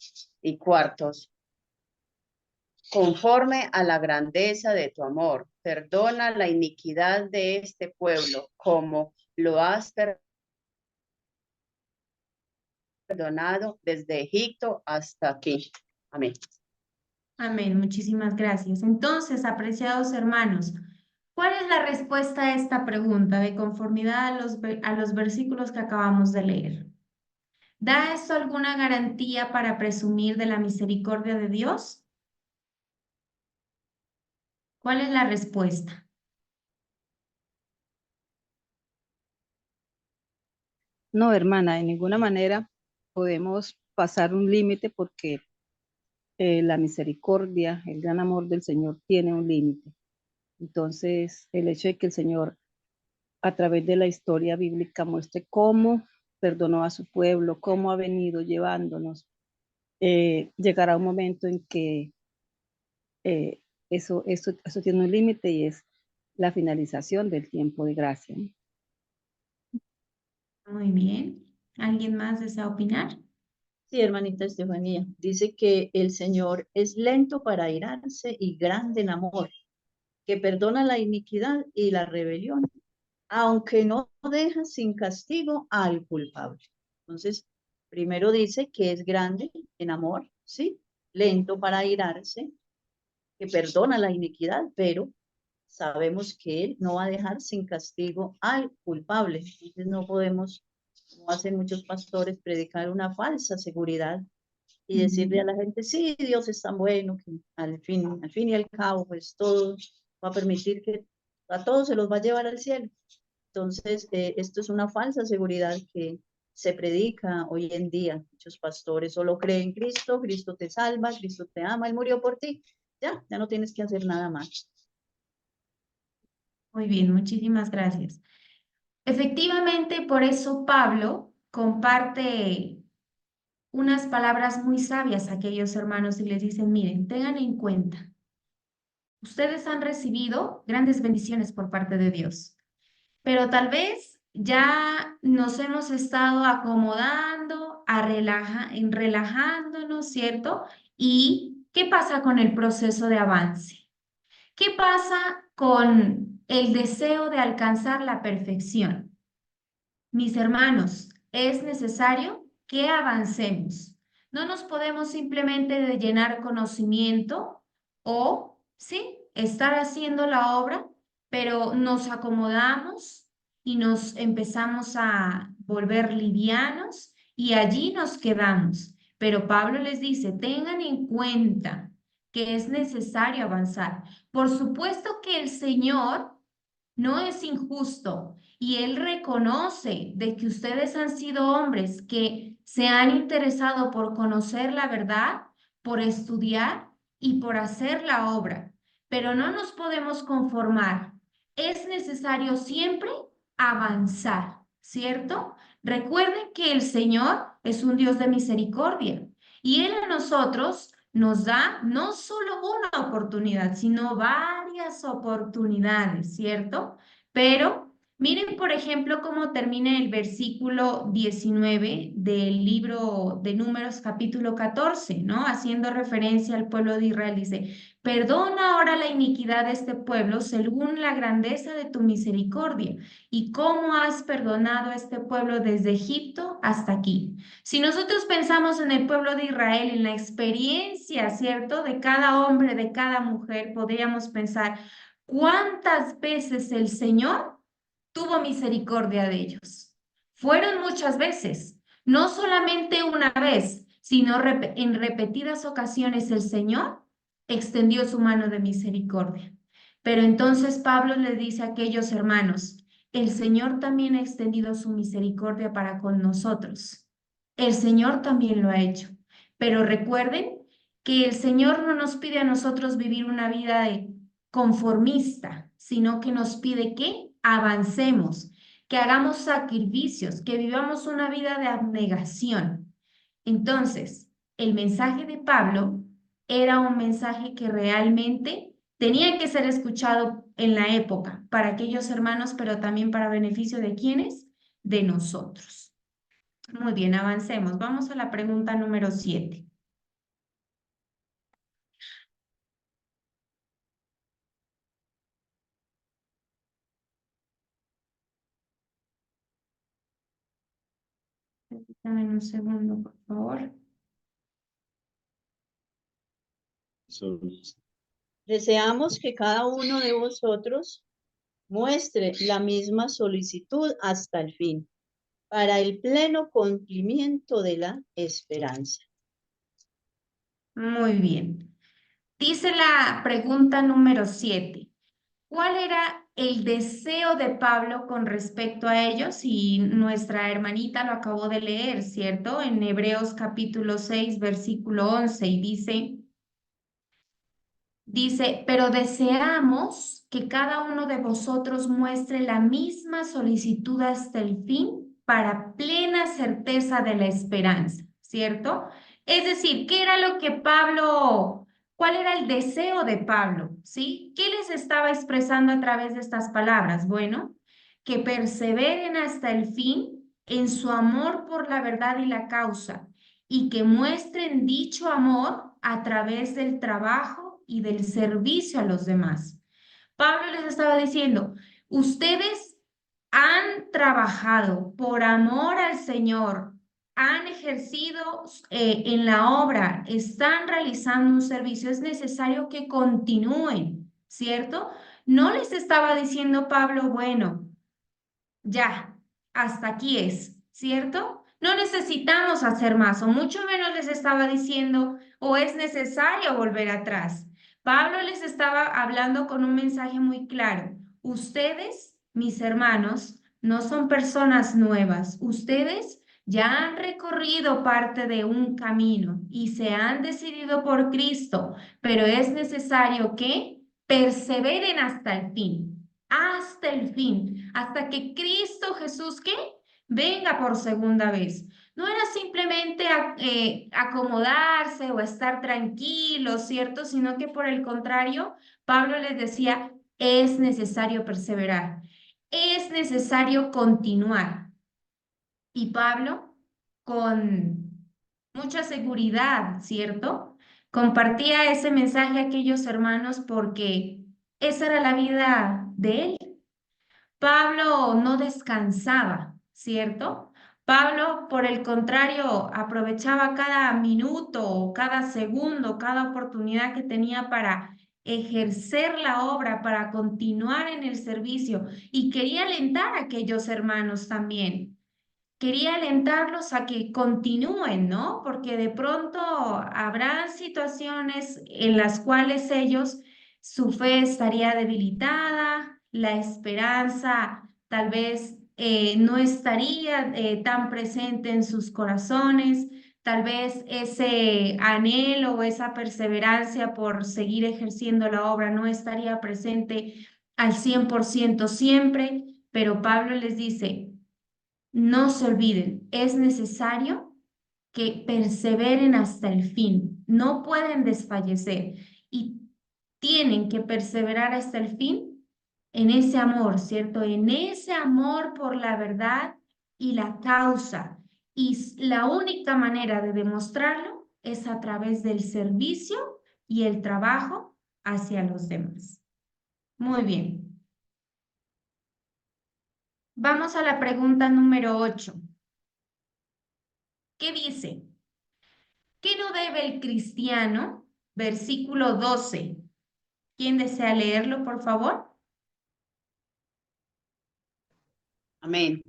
conforme a la grandeza de tu amor. Perdona la iniquidad de este pueblo, como lo has perdonado desde Egipto hasta aquí. Amén. Amén. Muchísimas gracias. Entonces, apreciados hermanos, ¿cuál es la respuesta a esta pregunta de conformidad a los versículos que acabamos de leer? ¿Da esto alguna garantía para presumir de la misericordia de Dios? ¿Cuál es la respuesta? No, hermana, de ninguna manera podemos pasar un límite porque la misericordia, el gran amor del Señor tiene un límite. Entonces, el hecho de que el Señor a través de la historia bíblica muestre cómo perdonó a su pueblo, cómo ha venido llevándonos, llegará un momento en que eso tiene un límite y es la finalización del tiempo de gracia. Muy bien. ¿Alguien más desea opinar? Sí, hermanita Estefanía, dice que el Señor es lento para airarse y grande en amor, que perdona la iniquidad y la rebelión, aunque no deja sin castigo al culpable. Entonces, primero dice que es grande en amor, ¿sí? Lento para airarse, que perdona la iniquidad, pero sabemos que Él no va a dejar sin castigo al culpable. Entonces no podemos, como hacen muchos pastores, predicar una falsa seguridad y decirle a la gente, sí, Dios es tan bueno, que al fin y al cabo, pues todo va a permitir que a todos se los va a llevar al cielo. Entonces, esto es una falsa seguridad que se predica hoy en día. Muchos pastores solo creen en Cristo, Cristo te salva, Cristo te ama, Él murió por ti. Ya no tienes que hacer nada más. Muy bien, muchísimas gracias. Efectivamente, por eso Pablo comparte unas palabras muy sabias a aquellos hermanos y les dicen, miren, tengan en cuenta, ustedes han recibido grandes bendiciones por parte de Dios, pero tal vez ya nos hemos estado acomodando, relajándonos, ¿cierto? ¿Y qué pasa con el proceso de avance? ¿Qué pasa con el deseo de alcanzar la perfección? Mis hermanos, es necesario que avancemos. No nos podemos simplemente de llenar conocimiento o, sí, estar haciendo la obra, pero nos acomodamos y nos empezamos a volver livianos y allí nos quedamos. Pero Pablo les dice, tengan en cuenta que es necesario avanzar. Por supuesto que el Señor no es injusto y Él reconoce de que ustedes han sido hombres que se han interesado por conocer la verdad, por estudiar y por hacer la obra. Pero no nos podemos conformar. Es necesario siempre avanzar, ¿cierto? Recuerden que el Señor es un Dios de misericordia y Él a nosotros nos da no solo una oportunidad, sino varias oportunidades, ¿cierto? Pero miren, por ejemplo, cómo termina el versículo 19 del libro de Números, capítulo 14, ¿no? Haciendo referencia al pueblo de Israel, dice, perdona ahora la iniquidad de este pueblo según la grandeza de tu misericordia y cómo has perdonado a este pueblo desde Egipto hasta aquí. Si nosotros pensamos en el pueblo de Israel, en la experiencia, ¿cierto? De cada hombre, de cada mujer, podríamos pensar, ¿cuántas veces el Señor tuvo misericordia de ellos? Fueron muchas veces, no solamente una vez, sino en repetidas ocasiones el Señor extendió su mano de misericordia. Pero entonces Pablo le dice a aquellos hermanos, el Señor también ha extendido su misericordia para con nosotros. El Señor también lo ha hecho. Pero recuerden que el Señor no nos pide a nosotros vivir una vida de conformista, sino que nos pide que avancemos, que hagamos sacrificios, que vivamos una vida de abnegación. Entonces, el mensaje de Pablo era un mensaje que realmente tenía que ser escuchado en la época para aquellos hermanos, pero también para beneficio de quienes, de nosotros. Muy bien, avancemos. Vamos a la pregunta número 7. Dame un segundo, por favor. Deseamos que cada uno de vosotros muestre la misma solicitud hasta el fin, para el pleno cumplimiento de la esperanza. Muy bien. Dice la pregunta número 7. ¿Cuál era el deseo de Pablo con respecto a ellos? Y nuestra hermanita lo acabó de leer, ¿cierto? En Hebreos capítulo 6, versículo 11, y dice, pero deseamos que cada uno de vosotros muestre la misma solicitud hasta el fin para plena certeza de la esperanza, ¿cierto? Es decir, ¿qué era lo que Pablo, cuál era el deseo de Pablo, ¿sí? ¿Qué les estaba expresando a través de estas palabras? Bueno, que perseveren hasta el fin en su amor por la verdad y la causa, y que muestren dicho amor a través del trabajo y del servicio a los demás. Pablo les estaba diciendo, ustedes han trabajado por amor al Señor, han ejercido en la obra, están realizando un servicio, es necesario que continúen, ¿cierto? No les estaba diciendo Pablo, bueno, ya, hasta aquí es, ¿cierto? No necesitamos hacer más, o mucho menos les estaba diciendo, o es necesario volver atrás. Pablo les estaba hablando con un mensaje muy claro. Ustedes, mis hermanos, no son personas nuevas. Ustedes ya han recorrido parte de un camino y se han decidido por Cristo, pero es necesario que perseveren hasta el fin, hasta que Cristo Jesús, ¿qué? Venga por segunda vez. No era simplemente acomodarse o estar tranquilos, ¿cierto? Sino que por el contrario, Pablo les decía, es necesario perseverar, es necesario continuar. Y Pablo, con mucha seguridad, ¿cierto? Compartía ese mensaje a aquellos hermanos porque esa era la vida de él. Pablo no descansaba, ¿cierto? Pablo, por el contrario, aprovechaba cada minuto, cada segundo, cada oportunidad que tenía para ejercer la obra, para continuar en el servicio y quería alentar a aquellos hermanos también. Quería alentarlos a que continúen, ¿no? Porque de pronto habrá situaciones en las cuales ellos, su fe estaría debilitada, la esperanza tal vez no estaría tan presente en sus corazones, tal vez ese anhelo o esa perseverancia por seguir ejerciendo la obra no estaría presente al 100% siempre, pero Pablo les dice, no se olviden, es necesario que perseveren hasta el fin. No pueden desfallecer y tienen que perseverar hasta el fin en ese amor, ¿cierto? En ese amor por la verdad y la causa. Y la única manera de demostrarlo es a través del servicio y el trabajo hacia los demás. Muy bien. Vamos a la pregunta número 8. ¿Qué dice? ¿Qué no debe el cristiano? Versículo 12. ¿Quién desea leerlo, por favor? Amén.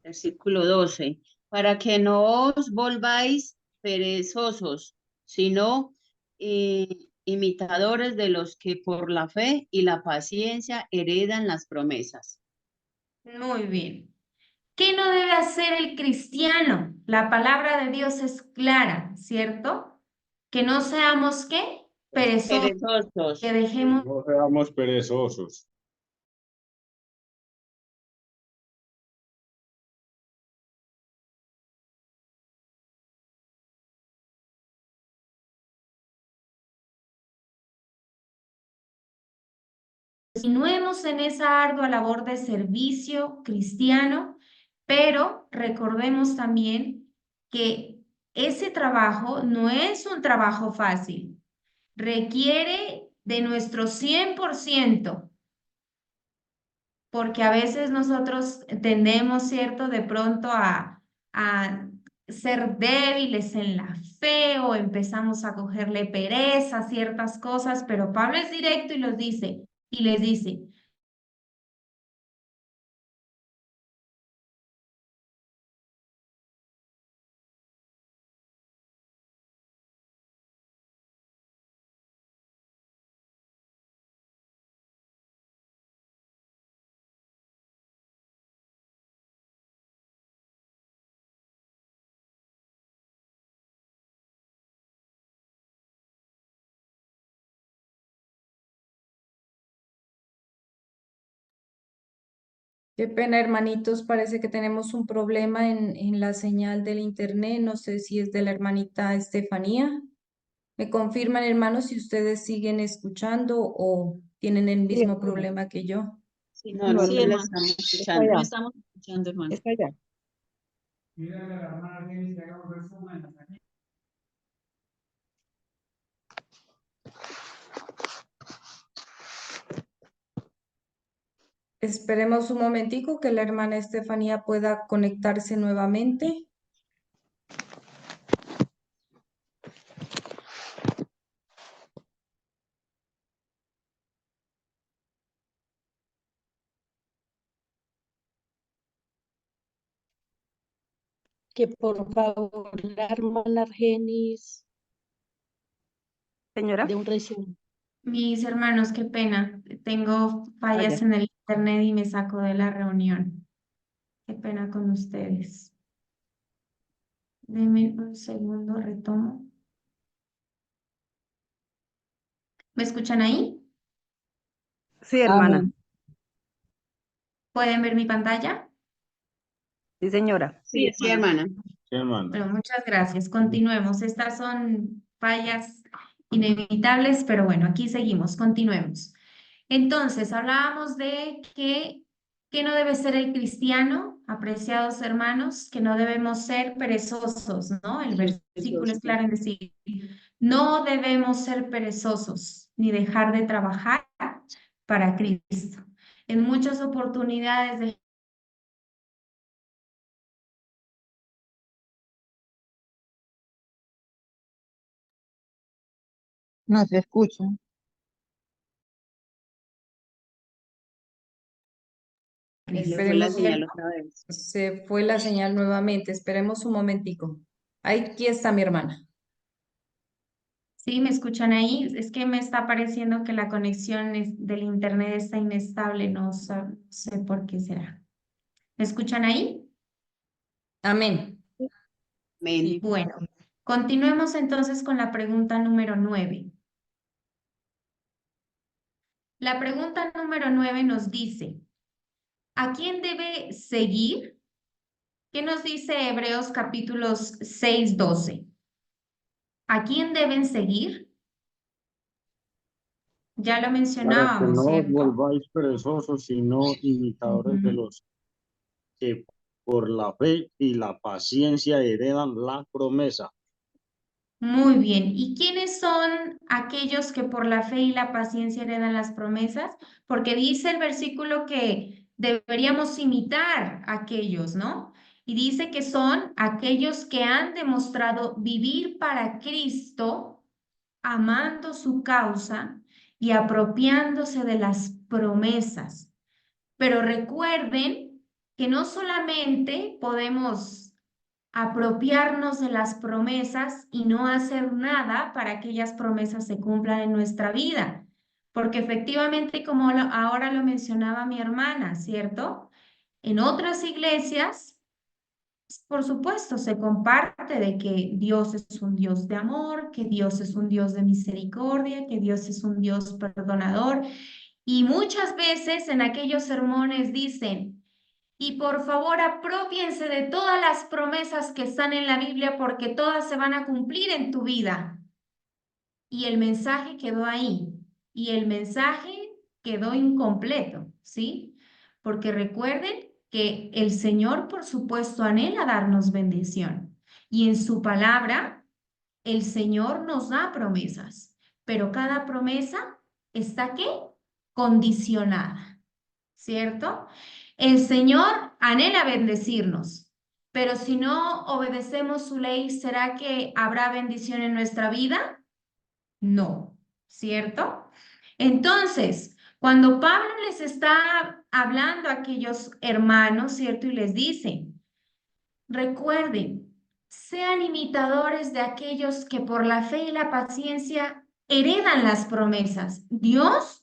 Versículo 12. Para que no os volváis perezosos, sino imitadores de los que por la fe y la paciencia heredan las promesas. Muy bien. ¿Qué no debe hacer el cristiano? La palabra de Dios es clara, ¿cierto? Que no seamos, ¿qué? Perezosos, Perezosos. que dejemos No seamos perezosos. continuemos en esa ardua labor de servicio cristiano, pero recordemos también que ese trabajo no es un trabajo fácil, requiere de nuestro 100%, porque a veces nosotros tendemos, ¿cierto?, de pronto a ser débiles en la fe o empezamos a cogerle pereza a ciertas cosas, pero Pablo es directo y les dice, Qué pena, hermanitos, parece que tenemos un problema en la señal del internet. No sé si es de la hermanita Estefanía. ¿Me confirman, hermanos, si ustedes siguen escuchando o tienen el Sí, mismo problema que yo? Sí, no, sí, hermana, la está estamos escuchando. allá. No estamos escuchando, hermano. Está allá. Dígale a la hermana Argenis que haga un resumen aquí. Esperemos un momentico que la hermana Estefanía pueda conectarse nuevamente. Que por favor la hermana Argenis Señora, dé un resumen. mis hermanos, qué pena, tengo allá. fallas en el internet y me saco de la reunión. Qué pena con ustedes. Denme un segundo, retomo. ¿Me escuchan ahí? Sí, hermana. Amén. ¿Pueden ver mi pantalla? Sí, señora. Sí, sí, hermana. Sí, hermano. Bueno, muchas gracias. Continuemos. Estas son fallas inevitables, pero bueno, aquí seguimos. Continuemos. Entonces, hablábamos de que no debe ser el cristiano, apreciados hermanos, que no debemos ser perezosos, ¿no? El versículo es claro en decir, no debemos ser perezosos ni dejar de trabajar para Cristo. En muchas oportunidades de No se escucha. Se le fue la Esperemos señal que otra vez. se fue la señal nuevamente. Esperemos un momentico. Aquí está mi hermana. ¿Sí? ¿Me escuchan ahí? Es que me está pareciendo que la conexión del internet está inestable, no sé por qué será. ¿Me escuchan ahí? Amén. Amén. Bueno, continuemos entonces con la pregunta número 9. La pregunta número 9 nos dice, ¿a quién debe seguir? ¿Qué nos dice Hebreos capítulos 6, 12? ¿A quién deben seguir? Ya lo Para que mencionábamos, no os ¿cierto? volváis perezosos, sino imitadores de Ujú. los que por la fe y la paciencia heredan la promesa. Muy bien. ¿Y quiénes son aquellos que por la fe y la paciencia heredan las promesas? Porque dice el versículo que deberíamos imitar a aquellos, ¿no? Y dice que son aquellos que han demostrado vivir para Cristo, amando su causa y apropiándose de las promesas. Pero recuerden que no solamente podemos apropiarnos de las promesas y no hacer nada para que aquellas promesas se cumplan en nuestra vida. Porque efectivamente, como ahora lo mencionaba mi hermana, ¿cierto? En otras iglesias, por supuesto, se comparte de que Dios es un Dios de amor, que Dios es un Dios de misericordia, que Dios es un Dios perdonador. Y muchas veces en aquellos sermones dicen, y por favor apropiense de todas las promesas que están en la Biblia porque todas se van a cumplir en tu vida. Y el mensaje quedó ahí. Y el mensaje quedó incompleto, ¿sí? Porque recuerden que el Señor, por supuesto, anhela darnos bendición. Y en su palabra, el Señor nos da promesas. Pero cada promesa está, ¿qué? Condicionada, ¿cierto? El Señor anhela bendecirnos, pero si no obedecemos su ley, ¿será que habrá bendición en nuestra vida? No, ¿cierto? Entonces, cuando Pablo les está hablando a aquellos hermanos, ¿cierto? Y les dice, recuerden, sean imitadores de aquellos que por la fe y la paciencia heredan las promesas. Dios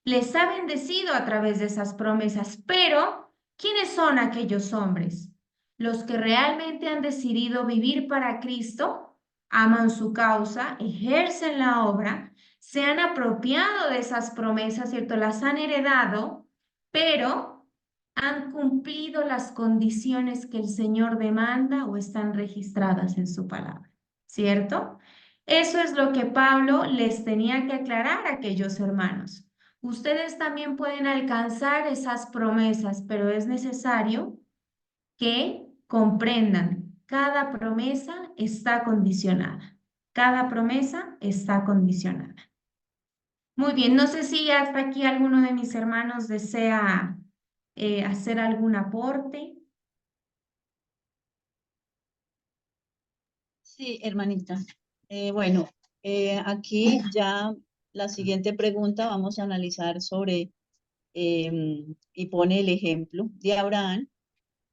les ha bendecido a través de esas promesas, pero ¿quiénes son aquellos hombres? Los que realmente han decidido vivir para Cristo, aman su causa, ejercen la obra, se han apropiado de esas promesas, ¿cierto? Las han heredado, pero han cumplido las condiciones que el Señor demanda o están registradas en su palabra, ¿cierto? Eso es lo que Pablo les tenía que aclarar a aquellos hermanos. Ustedes también pueden alcanzar esas promesas, pero es necesario que comprendan, cada promesa está condicionada. Cada promesa está condicionada. Muy bien, no sé si hasta aquí alguno de mis hermanos desea hacer algún aporte. Sí, hermanita. Bueno, aquí ya la siguiente pregunta vamos a analizar sobre, y pone el ejemplo de Abraham,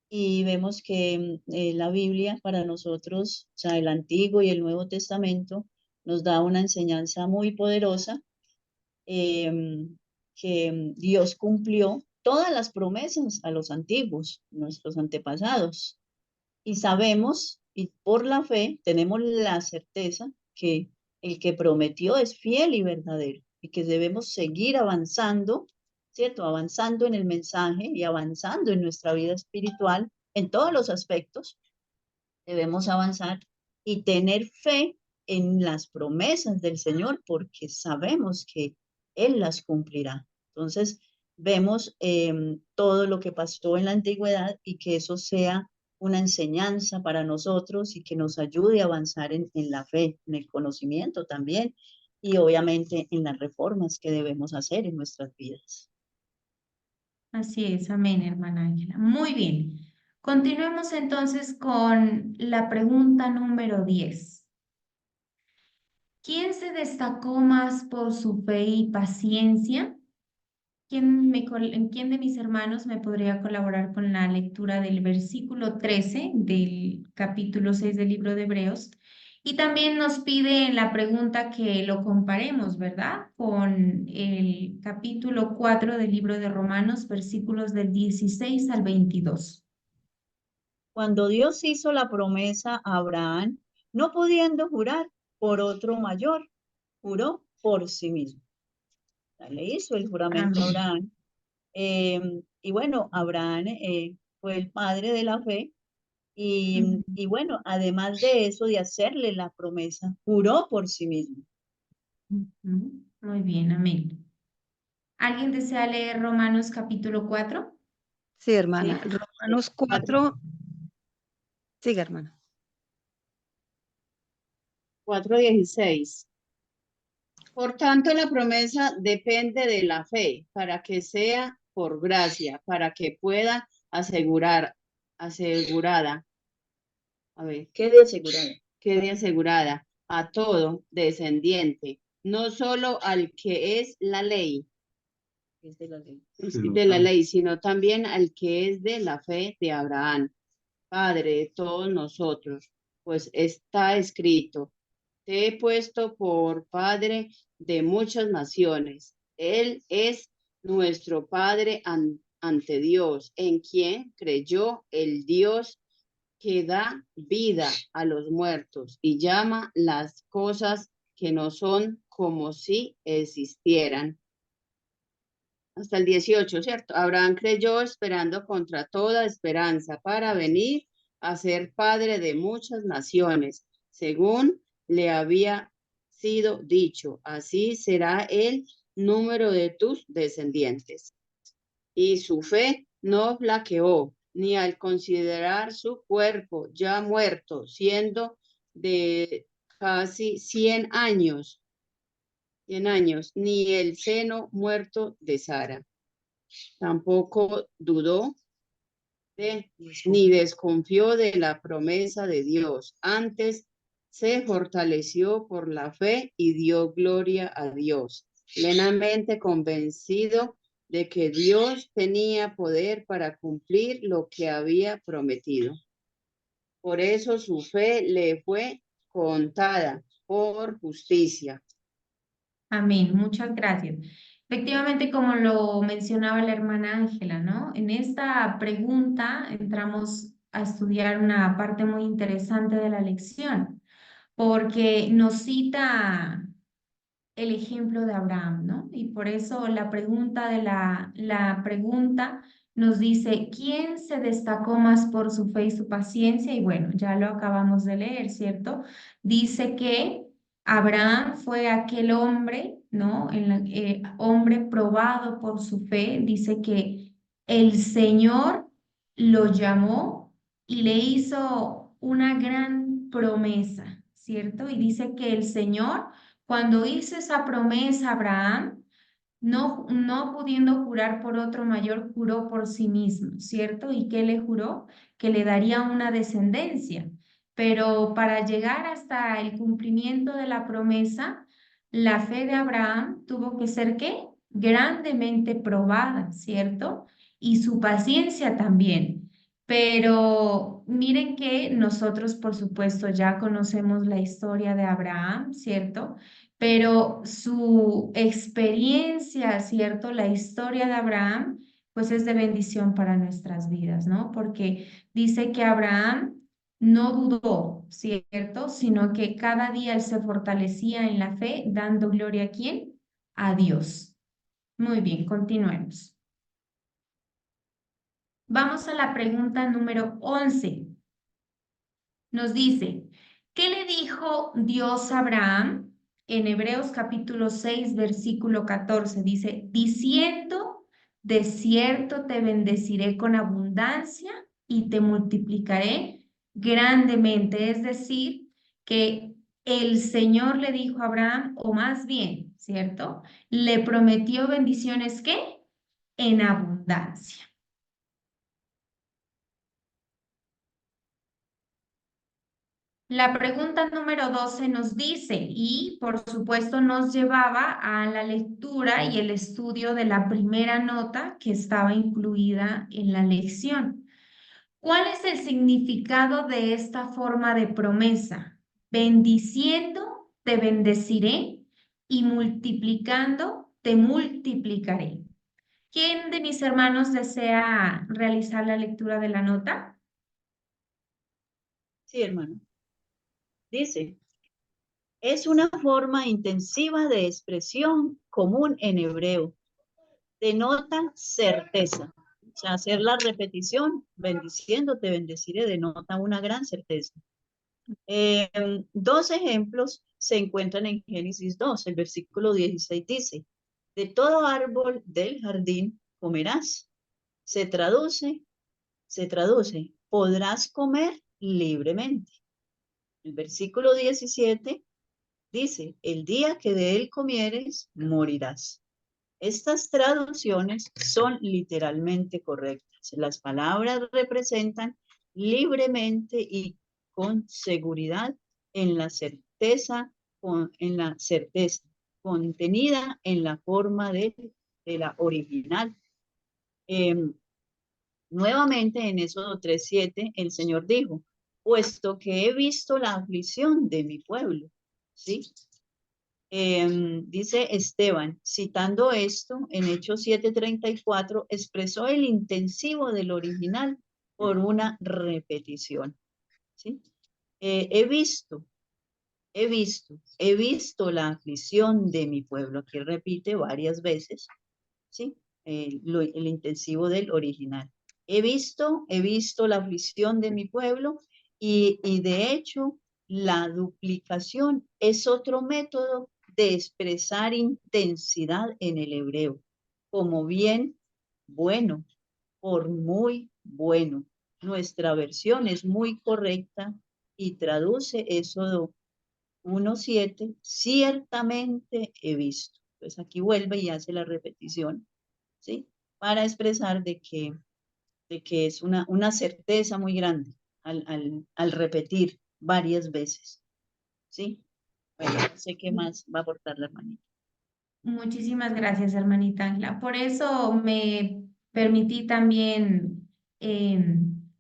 y vemos que la Biblia para nosotros, o sea, el Antiguo y el Nuevo Testamento, nos da una enseñanza muy poderosa, que Dios cumplió todas las promesas a los antiguos, nuestros antepasados. Y sabemos, y por la fe, tenemos la certeza que el que prometió es fiel y verdadero, y que debemos seguir avanzando, ¿cierto? Avanzando en el mensaje y avanzando en nuestra vida espiritual, en todos los aspectos, debemos avanzar y tener fe en las promesas del Señor, porque sabemos que Él las cumplirá. Entonces, vemos todo lo que pasó en la antigüedad y que eso sea una enseñanza para nosotros y que nos ayude a avanzar en la fe, en el conocimiento también y obviamente en las reformas que debemos hacer en nuestras vidas. Así es, amén, hermana Ángela. Muy bien. Continuemos entonces con la pregunta número 10. ¿Quién se destacó más por su fe y paciencia? ¿Quién de mis hermanos me podría colaborar con la lectura del versículo 13 del capítulo 6 del libro de Hebreos? Y también nos pide la pregunta que lo comparemos, ¿verdad? Con el capítulo 4 del libro de Romanos, versículos del 16 al 22. Cuando Dios hizo la promesa a Abraham, no pudiendo jurar por otro mayor, juró por sí mismo. Le hizo el juramento a Abraham. Y bueno, Abraham fue el padre de la fe. Y bueno, además de eso, de hacerle la promesa, juró por sí mismo. Muy bien, amén. ¿Alguien desea leer Romanos capítulo 4? Sí, hermana. Sí. Romanos 4. Siga, hermana. 4:16. Por tanto, la promesa depende de la fe, para que sea por gracia, para que pueda asegurada, a ver, quede asegurada a todo descendiente, no solo al que es la ley, de la ley, sino también al que es de la fe de Abraham, padre de todos nosotros, pues está escrito: te he puesto por padre de muchas naciones. Él es nuestro padre ante Dios, en quien creyó el Dios que da vida a los muertos y llama las cosas que no son como si existieran. Hasta el 18, ¿cierto? Abraham creyó esperando contra toda esperanza para venir a ser padre de muchas naciones, según le había sido dicho, así será el número de tus descendientes. Y su fe no flaqueó, ni al considerar su cuerpo ya muerto, siendo de casi 100 años, ni el seno muerto de Sara. Tampoco dudó ni desconfió de la promesa de Dios. Antes se fortaleció por la fe y dio gloria a Dios, plenamente convencido de que Dios tenía poder para cumplir lo que había prometido. Por eso su fe le fue contada por justicia. Amén, muchas gracias. Efectivamente, como lo mencionaba la hermana Ángela, ¿no? En esta pregunta entramos a estudiar una parte muy interesante de la lección, porque nos cita el ejemplo de Abraham, ¿no? Y por eso la pregunta la pregunta nos dice, ¿quién se destacó más por su fe y su paciencia? Y bueno, ya lo acabamos de leer, ¿cierto? Dice que Abraham fue aquel hombre, ¿no? Hombre probado por su fe. Dice que el Señor lo llamó y le hizo una gran promesa, ¿cierto? Y dice que el Señor, cuando hizo esa promesa a Abraham, no pudiendo jurar por otro mayor, juró por sí mismo, ¿cierto? ¿Y qué le juró? Que le daría una descendencia. Pero para llegar hasta el cumplimiento de la promesa, la fe de Abraham tuvo que ser, ¿qué? Grandemente probada, ¿cierto? Y su paciencia también. Pero miren que nosotros, por supuesto, ya conocemos la historia de Abraham, ¿cierto? Pero su experiencia, ¿cierto? La historia de Abraham, pues es de bendición para nuestras vidas, ¿no? Porque dice que Abraham no dudó, ¿cierto? Sino que cada día él se fortalecía en la fe, dando gloria a ¿quién? A Dios. Muy bien, continuemos. Vamos a la pregunta número 11. Nos dice, ¿qué le dijo Dios a Abraham? En Hebreos capítulo 6, versículo 14, dice, diciendo, de cierto te bendeciré con abundancia y te multiplicaré grandemente. Es decir, que el Señor le dijo a Abraham, o más bien, ¿cierto? Le prometió bendiciones, ¿qué? En abundancia. La pregunta número 12 nos dice, y por supuesto nos llevaba a la lectura y el estudio de la primera nota que estaba incluida en la lección. ¿Cuál es el significado de esta forma de promesa? Bendiciendo, te bendeciré y multiplicando, te multiplicaré. ¿Quién de mis hermanos desea realizar la lectura de la nota? Sí, hermano. Dice, es una forma intensiva de expresión común en hebreo. Denota certeza. O sea, hacer la repetición, bendiciendo, te bendeciré, denota una gran certeza. Dos ejemplos se encuentran en Génesis 2, el versículo 16 dice, de todo árbol del jardín comerás. Se traduce, podrás comer libremente. El versículo 17 dice, el día que de él comieres, morirás. Estas traducciones son literalmente correctas. Las palabras representan libremente y con seguridad en la certeza contenida en la forma de la original. Nuevamente en Éxodo 3:7 el Señor dijo, puesto que he visto la aflicción de mi pueblo, ¿sí? Dice Esteban, citando esto, en Hechos 7:34, expresó el intensivo del original por una repetición. ¿Sí? He visto la aflicción de mi pueblo. Aquí repite varias veces, ¿sí? El intensivo del original. He visto la aflicción de mi pueblo y de hecho la duplicación es otro método de expresar intensidad en el hebreo, como bien, bueno, por muy bueno. Nuestra versión es muy correcta y traduce Éxodo 1:7, ciertamente he visto. Pues aquí vuelve y hace la repetición, ¿sí? Para expresar de que es una certeza muy grande al repetir varias veces, ¿sí? Bueno, no sé qué más va a aportar la hermanita. Muchísimas gracias, hermanita Ángela. Por eso me permití también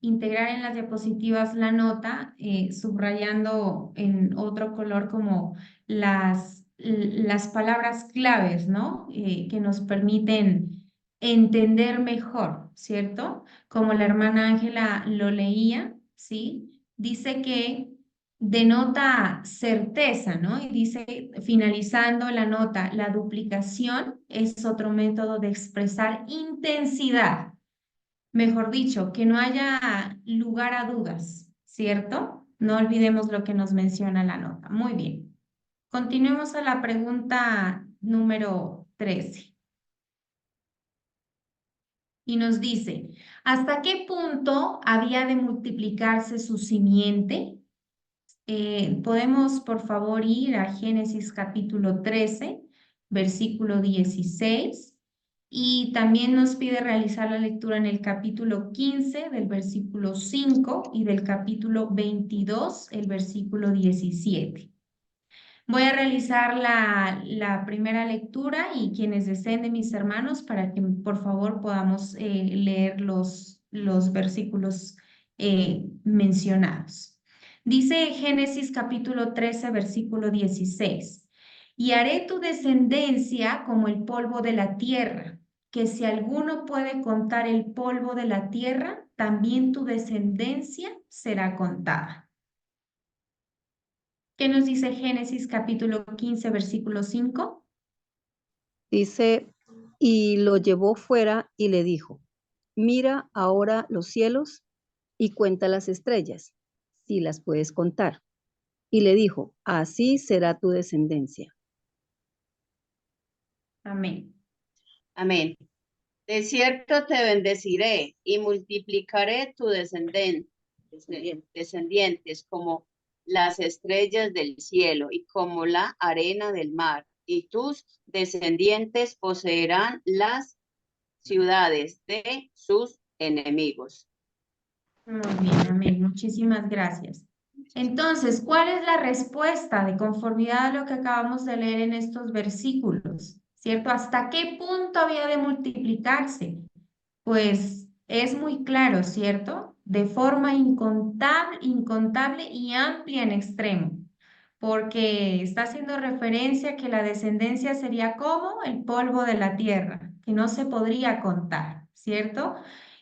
integrar en las diapositivas la nota, subrayando en otro color como las palabras claves, ¿no? Que nos permiten entender mejor, ¿cierto? Como la hermana Ángela lo leía, ¿sí? Dice que denota certeza, ¿no? Y dice, finalizando la nota, la duplicación es otro método de expresar intensidad. Mejor dicho, que no haya lugar a dudas, ¿cierto? No olvidemos lo que nos menciona la nota. Muy bien. Continuemos a la pregunta número 13. Y nos dice, ¿hasta qué punto había de multiplicarse su simiente? Podemos, por favor, ir a Génesis capítulo 13, versículo 16, y también nos pide realizar la lectura en el capítulo 15 del versículo 5 y del capítulo 22, el versículo 17. Voy a realizar la primera lectura y quienes deseen de mis hermanos para que por favor podamos leer los versículos mencionados. Dice Génesis capítulo 13, versículo 16, y haré tu descendencia como el polvo de la tierra, que si alguno puede contar el polvo de la tierra, también tu descendencia será contada. ¿Qué nos dice Génesis capítulo 15, versículo 5? Dice, y lo llevó fuera y le dijo, mira ahora los cielos y cuenta las estrellas, si las puedes contar. Y le dijo, así será tu descendencia. Amén. Amén. De cierto te bendeciré y multiplicaré tu descendientes como las estrellas del cielo y como la arena del mar, y tus descendientes poseerán las ciudades de sus enemigos. Muy bien, amén. Muchísimas gracias. Entonces, ¿cuál es la respuesta de conformidad a lo que acabamos de leer en estos versículos? ¿Cierto? ¿Hasta qué punto había de multiplicarse? Pues es muy claro, ¿cierto? De forma incontable y amplia en extremo, porque está haciendo referencia a que la descendencia sería como el polvo de la tierra, que no se podría contar, ¿cierto?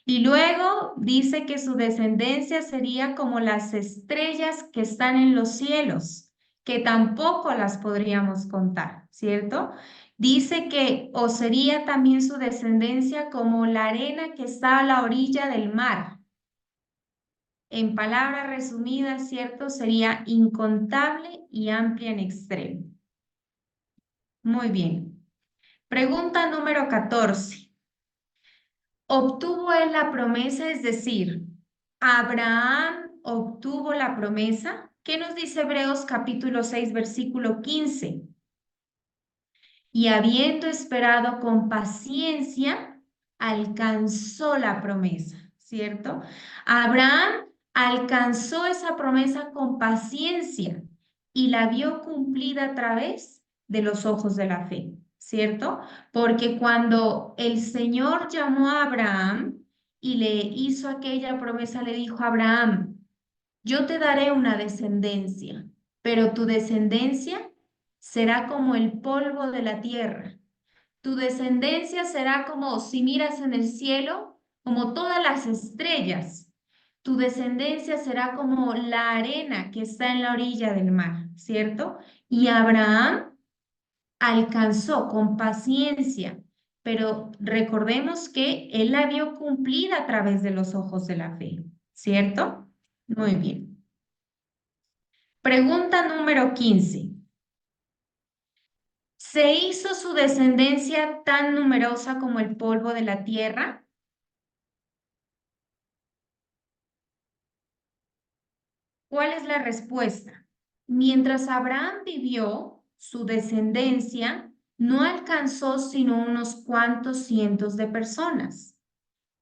Y luego dice que su descendencia sería como las estrellas que están en los cielos, que tampoco las podríamos contar, ¿cierto? Dice que o sería también su descendencia como la arena que está a la orilla del mar. En palabras resumidas, ¿cierto? Sería incontable y amplia en extremo. Muy bien. Pregunta número 14. ¿Obtuvo él la promesa? Es decir, ¿Abraham obtuvo la promesa? ¿Qué nos dice Hebreos capítulo 6, versículo 15? Y habiendo esperado con paciencia, alcanzó la promesa, ¿cierto? Abraham alcanzó esa promesa con paciencia y la vio cumplida a través de los ojos de la fe, ¿cierto? Porque cuando el Señor llamó a Abraham y le hizo aquella promesa, le dijo a Abraham, yo te daré una descendencia, pero tu descendencia será como el polvo de la tierra. Tu descendencia será como si miras en el cielo, como todas las estrellas. Tu descendencia será como la arena que está en la orilla del mar, ¿cierto? Y Abraham alcanzó con paciencia, pero recordemos que él la vio cumplida a través de los ojos de la fe, ¿cierto? Muy bien. Pregunta número 15. ¿Se hizo su descendencia tan numerosa como el polvo de la tierra? ¿Cuál es la respuesta? Mientras Abraham vivió, su descendencia no alcanzó sino unos cuantos cientos de personas,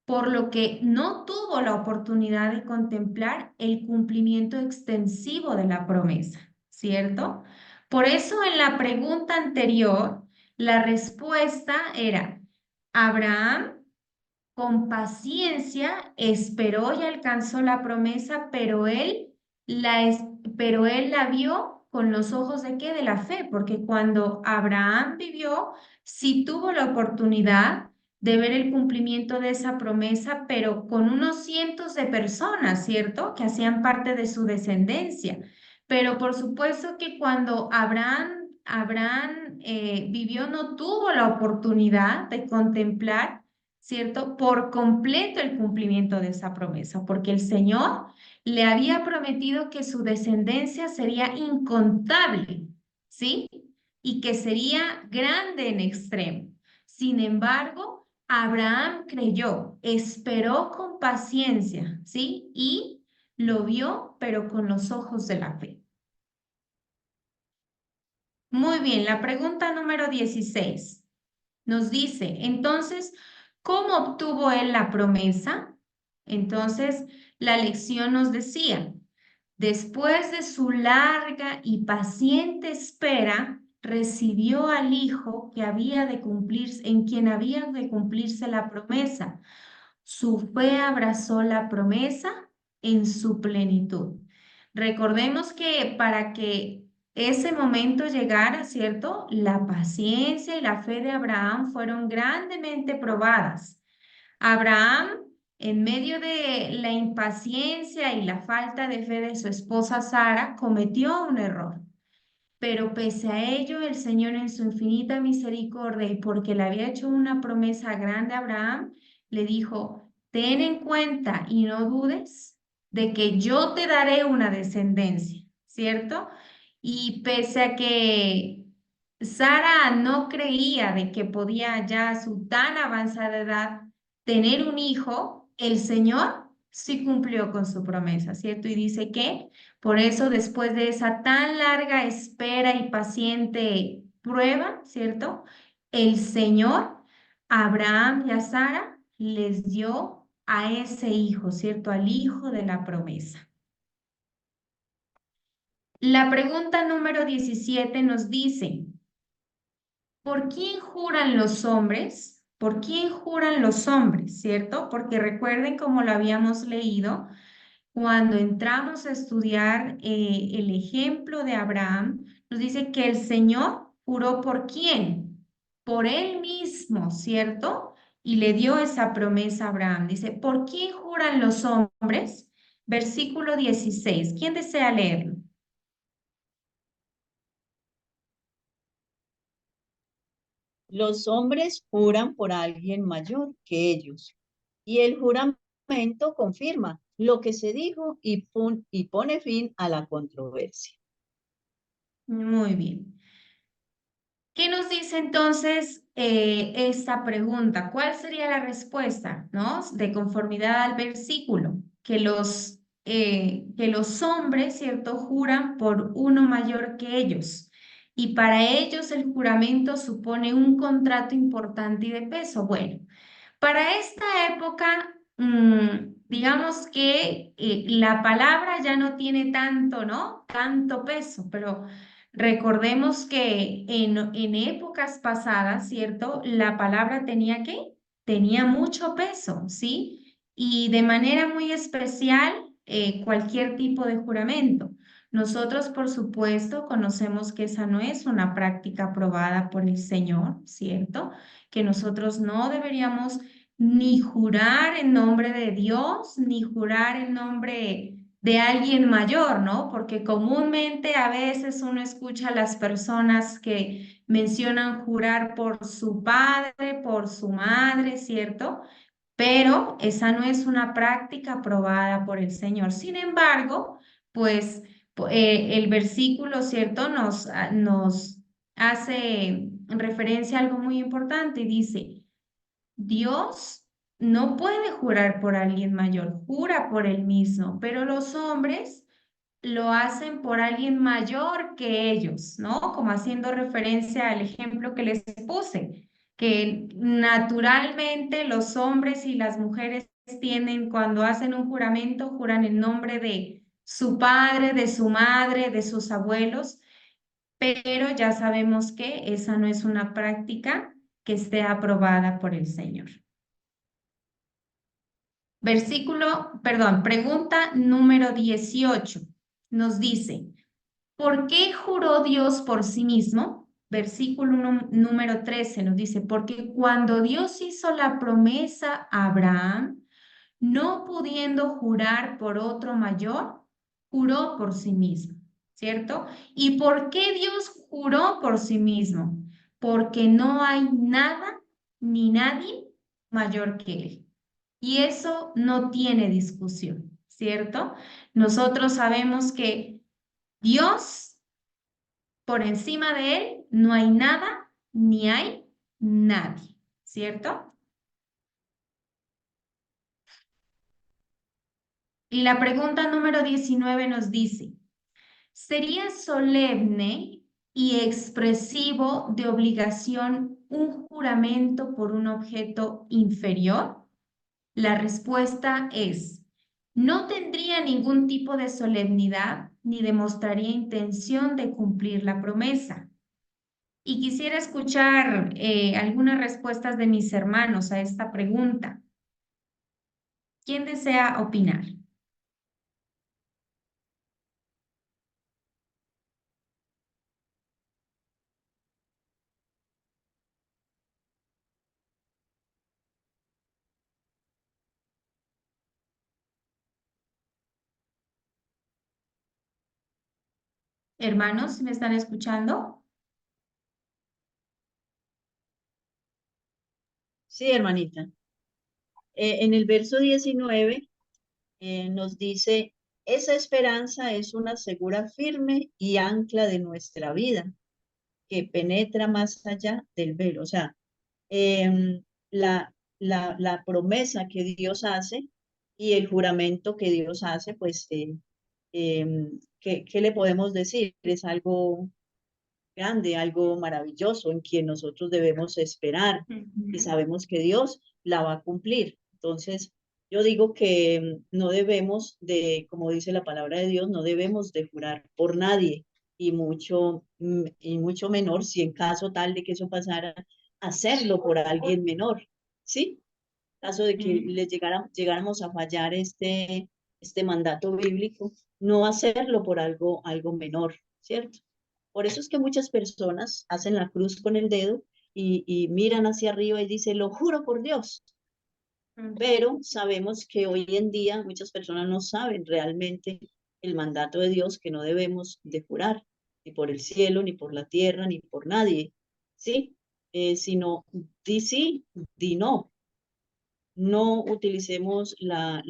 por lo que no tuvo la oportunidad de contemplar el cumplimiento extensivo de la promesa, ¿cierto? Por eso en la pregunta anterior, la respuesta era, Abraham con paciencia esperó y alcanzó la promesa, pero él la vio con los ojos de qué? De la fe, porque cuando Abraham vivió, sí tuvo la oportunidad de ver el cumplimiento de esa promesa, pero con unos cientos de personas, ¿cierto? Que hacían parte de su descendencia. Pero por supuesto que cuando Abraham vivió, no tuvo la oportunidad de contemplar, ¿cierto? Por completo el cumplimiento de esa promesa, porque el Señor le había prometido que su descendencia sería incontable, ¿sí? Y que sería grande en extremo. Sin embargo, Abraham creyó, esperó con paciencia, ¿sí? Y lo vio, pero con los ojos de la fe. Muy bien, la pregunta número 16 nos dice, entonces, ¿cómo obtuvo él la promesa? Entonces, la lección nos decía, después de su larga y paciente espera, recibió al hijo que había de cumplirse, en quien había de cumplirse la promesa. Su fe abrazó la promesa en su plenitud. Recordemos que para que ese momento llegara, ¿cierto? La paciencia y la fe de Abraham fueron grandemente probadas. Abraham, en medio de la impaciencia y la falta de fe de su esposa Sara, cometió un error. Pero pese a ello, el Señor en su infinita misericordia y porque le había hecho una promesa grande a Abraham, le dijo, ten en cuenta y no dudes de que yo te daré una descendencia, ¿cierto? Y pese a que Sara no creía de que podía ya a su tan avanzada edad tener un hijo, el Señor sí cumplió con su promesa, ¿cierto? Y dice que por eso, después de esa tan larga espera y paciente prueba, ¿cierto? El Señor a Abraham y a Sara les dio a ese hijo, ¿cierto? Al hijo de la promesa. La pregunta número 17 nos dice, ¿por quién juran los hombres? ¿Por quién juran los hombres, cierto? Porque recuerden como lo habíamos leído, cuando entramos a estudiar el ejemplo de Abraham, nos dice que el Señor juró por quién, por él mismo, ¿cierto? Y le dio esa promesa a Abraham. Dice, ¿por quién juran los hombres? Versículo 16. ¿Quién desea leerlo? Los hombres juran por alguien mayor que ellos, y el juramento confirma lo que se dijo y pone fin a la controversia. Muy bien. ¿Qué nos dice entonces esta pregunta? ¿Cuál sería la respuesta, ¿no? De conformidad al versículo, que los hombres, ¿cierto?, juran por uno mayor que ellos. Y para ellos el juramento supone un contrato importante y de peso. Bueno, para esta época, digamos que la palabra ya no tiene tanto, ¿no? Tanto peso, pero recordemos que en épocas pasadas, ¿cierto? La palabra tenía ¿qué? Tenía mucho peso, ¿sí? Y de manera muy especial, cualquier tipo de juramento. Nosotros, por supuesto, conocemos que esa no es una práctica aprobada por el Señor, ¿cierto? Que nosotros no deberíamos ni jurar en nombre de Dios, ni jurar en nombre de alguien mayor, ¿no? Porque comúnmente a veces uno escucha a las personas que mencionan jurar por su padre, por su madre, ¿cierto? Pero esa no es una práctica aprobada por el Señor. Sin embargo, pues el versículo, ¿cierto? Nos hace referencia a algo muy importante y dice, Dios no puede jurar por alguien mayor, jura por él mismo, pero los hombres lo hacen por alguien mayor que ellos, ¿no? Como haciendo referencia al ejemplo que les puse, que naturalmente los hombres y las mujeres tienen, cuando hacen un juramento, juran en nombre de su padre, de su madre, de sus abuelos, pero ya sabemos que esa no es una práctica que esté aprobada por el Señor. Pregunta número 18 nos dice, ¿por qué juró Dios por sí mismo? Versículo número 13 nos dice, porque cuando Dios hizo la promesa a Abraham, no pudiendo jurar por otro mayor, juró por sí mismo, ¿cierto? ¿Y por qué Dios juró por sí mismo? Porque no hay nada ni nadie mayor que Él. Y eso no tiene discusión, ¿cierto? Nosotros sabemos que Dios, por encima de Él, no hay nada ni hay nadie, ¿cierto? Y la pregunta número 19 nos dice, ¿sería solemne y expresivo de obligación un juramento por un objeto inferior? La respuesta es, no tendría ningún tipo de solemnidad ni demostraría intención de cumplir la promesa. Y quisiera escuchar algunas respuestas de mis hermanos a esta pregunta. ¿Quién desea opinar? Hermanos, ¿me están escuchando? Sí, hermanita. En el verso 19 nos dice, esa esperanza es una segura firme y ancla de nuestra vida, que penetra más allá del velo. O sea, la promesa que Dios hace y el juramento que Dios hace, pues, ¿qué le podemos decir? Es algo grande, algo maravilloso en quien nosotros debemos esperar y sabemos que Dios la va a cumplir. Entonces, yo digo que no debemos de, como dice la palabra de Dios, no debemos de jurar por nadie y mucho menor, si en caso tal de que eso pasara, hacerlo por alguien menor, ¿sí? En caso de que llegáramos a fallar este mandato bíblico, no hacerlo por algo menor, ¿cierto? Por eso es que muchas personas hacen la cruz con el dedo y miran hacia arriba y dicen, lo juro por Dios. Pero sabemos que hoy en día muchas personas no saben realmente el mandato de Dios, que no debemos de jurar, ni por el cielo, ni por la tierra, ni por nadie, ¿sí? Sino di sí, di no. No utilicemos la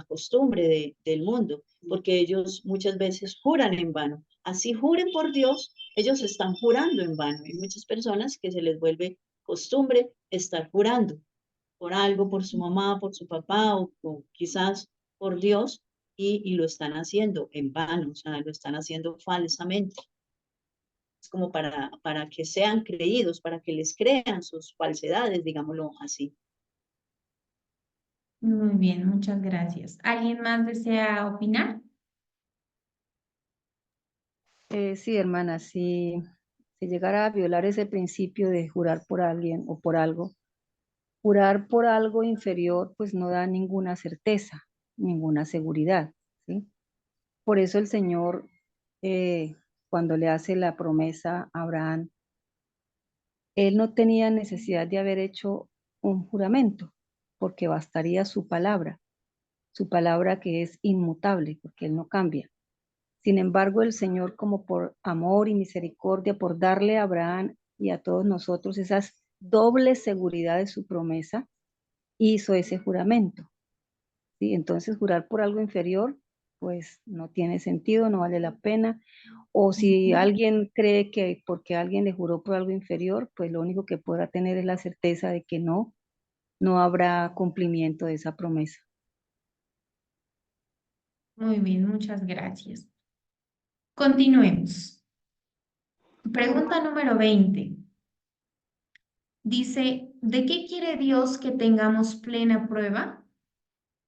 costumbre del mundo, porque ellos muchas veces juran en vano. Así juren por Dios, ellos están jurando en vano. Hay muchas personas que se les vuelve costumbre estar jurando por algo, por su mamá, por su papá o quizás por Dios y lo están haciendo en vano, o sea, lo están haciendo falsamente. Es como para que sean creídos, para que les crean sus falsedades, digámoslo así. Muy bien, muchas gracias. ¿Alguien más desea opinar? Sí, hermana, si llegara a violar ese principio de jurar por alguien o por algo, jurar por algo inferior pues no da ninguna certeza, ninguna seguridad, ¿sí? Por eso el Señor cuando le hace la promesa a Abraham, él no tenía necesidad de haber hecho un juramento, porque bastaría su palabra que es inmutable, porque él no cambia. Sin embargo, el Señor, como por amor y misericordia, por darle a Abraham y a todos nosotros esas doble seguridad de su promesa, hizo ese juramento. ¿Sí? Entonces, jurar por algo inferior, pues no tiene sentido, no vale la pena. O si alguien cree que porque alguien le juró por algo inferior, pues lo único que podrá tener es la certeza de que no habrá cumplimiento de esa promesa. Muy bien, muchas gracias. Continuemos. Pregunta número 20. Dice, ¿de qué quiere Dios que tengamos plena prueba?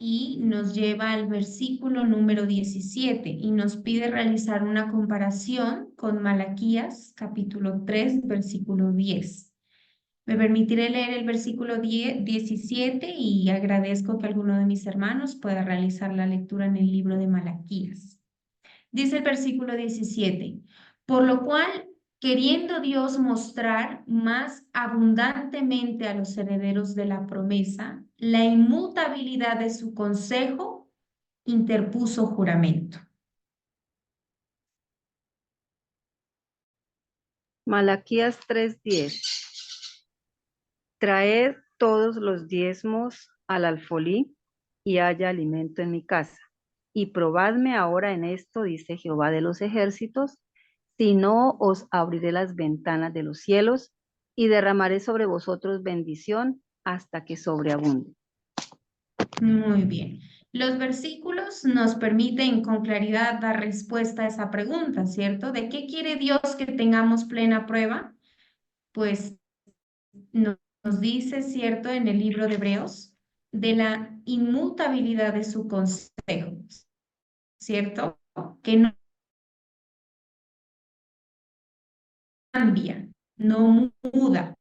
Y nos lleva al versículo número 17 y nos pide realizar una comparación con Malaquías, capítulo 3, versículo 10. Me permitiré leer el versículo 17 y agradezco que alguno de mis hermanos pueda realizar la lectura en el libro de Malaquías. Dice el versículo 17, por lo cual, queriendo Dios mostrar más abundantemente a los herederos de la promesa la inmutabilidad de su consejo, interpuso juramento. Malaquías 3:10. Traed todos los diezmos al alfolí y haya alimento en mi casa. Y probadme ahora en esto, dice Jehová de los ejércitos, si no os abriré las ventanas de los cielos y derramaré sobre vosotros bendición hasta que sobreabunde. Muy bien. Los versículos nos permiten con claridad dar respuesta a esa pregunta, ¿cierto? ¿De qué quiere Dios que tengamos plena prueba? Pues nos dice, ¿cierto? En el libro de Hebreos, de la inmutabilidad de su consejo, ¿cierto? Que no cambia, no muda.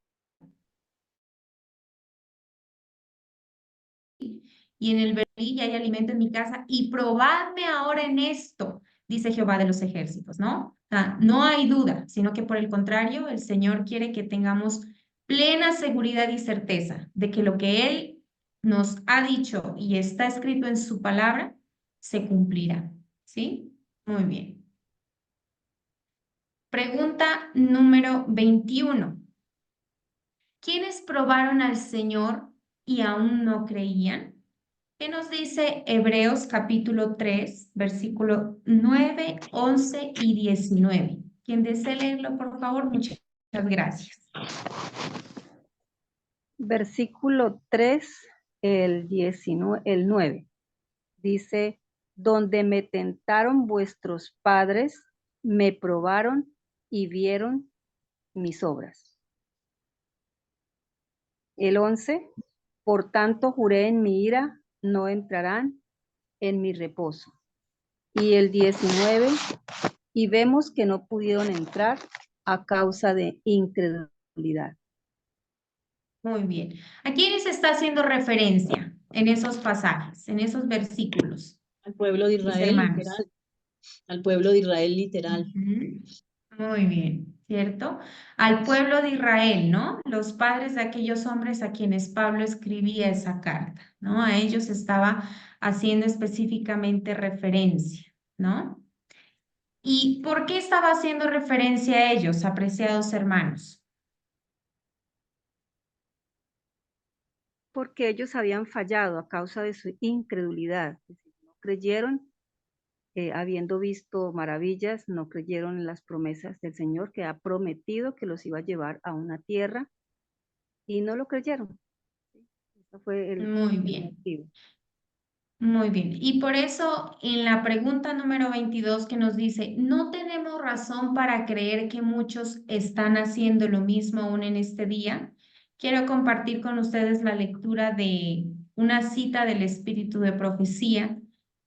Y en el versículo hay alimento en mi casa y probadme ahora en esto, dice Jehová de los ejércitos, ¿no? O sea, no hay duda, sino que por el contrario, el Señor quiere que tengamos plena seguridad y certeza de que lo que Él nos ha dicho y está escrito en su palabra se cumplirá, ¿sí? Muy bien. Pregunta número 21. ¿Quiénes probaron al Señor y aún no creían? ¿Qué nos dice Hebreos capítulo 3, versículo 9, 11 y 19? ¿Quién desea leerlo, por favor? Muchas gracias. Versículo 3, el 9. Dice, donde me tentaron vuestros padres, me probaron y vieron mis obras. El 11, por tanto juré en mi ira, no entrarán en mi reposo. Y el 19, y vemos que no pudieron entrar a causa de incredulidad. Muy bien. ¿A quiénes está haciendo referencia en esos pasajes, en esos versículos? Al pueblo de Israel, literal. Al pueblo de Israel, literal. Muy bien, ¿cierto? Al pueblo de Israel, ¿no? Los padres de aquellos hombres a quienes Pablo escribía esa carta, ¿no? A ellos estaba haciendo específicamente referencia, ¿no? ¿Y por qué estaba haciendo referencia a ellos, apreciados hermanos? Porque ellos habían fallado a causa de su incredulidad. No creyeron, habiendo visto maravillas, no creyeron en las promesas del Señor que ha prometido que los iba a llevar a una tierra y no lo creyeron. Eso fue el Muy bien. motivo. Muy bien. Y por eso en la pregunta número 22 que nos dice, no tenemos razón para creer que muchos están haciendo lo mismo aún en este día. Quiero compartir con ustedes la lectura de una cita del Espíritu de Profecía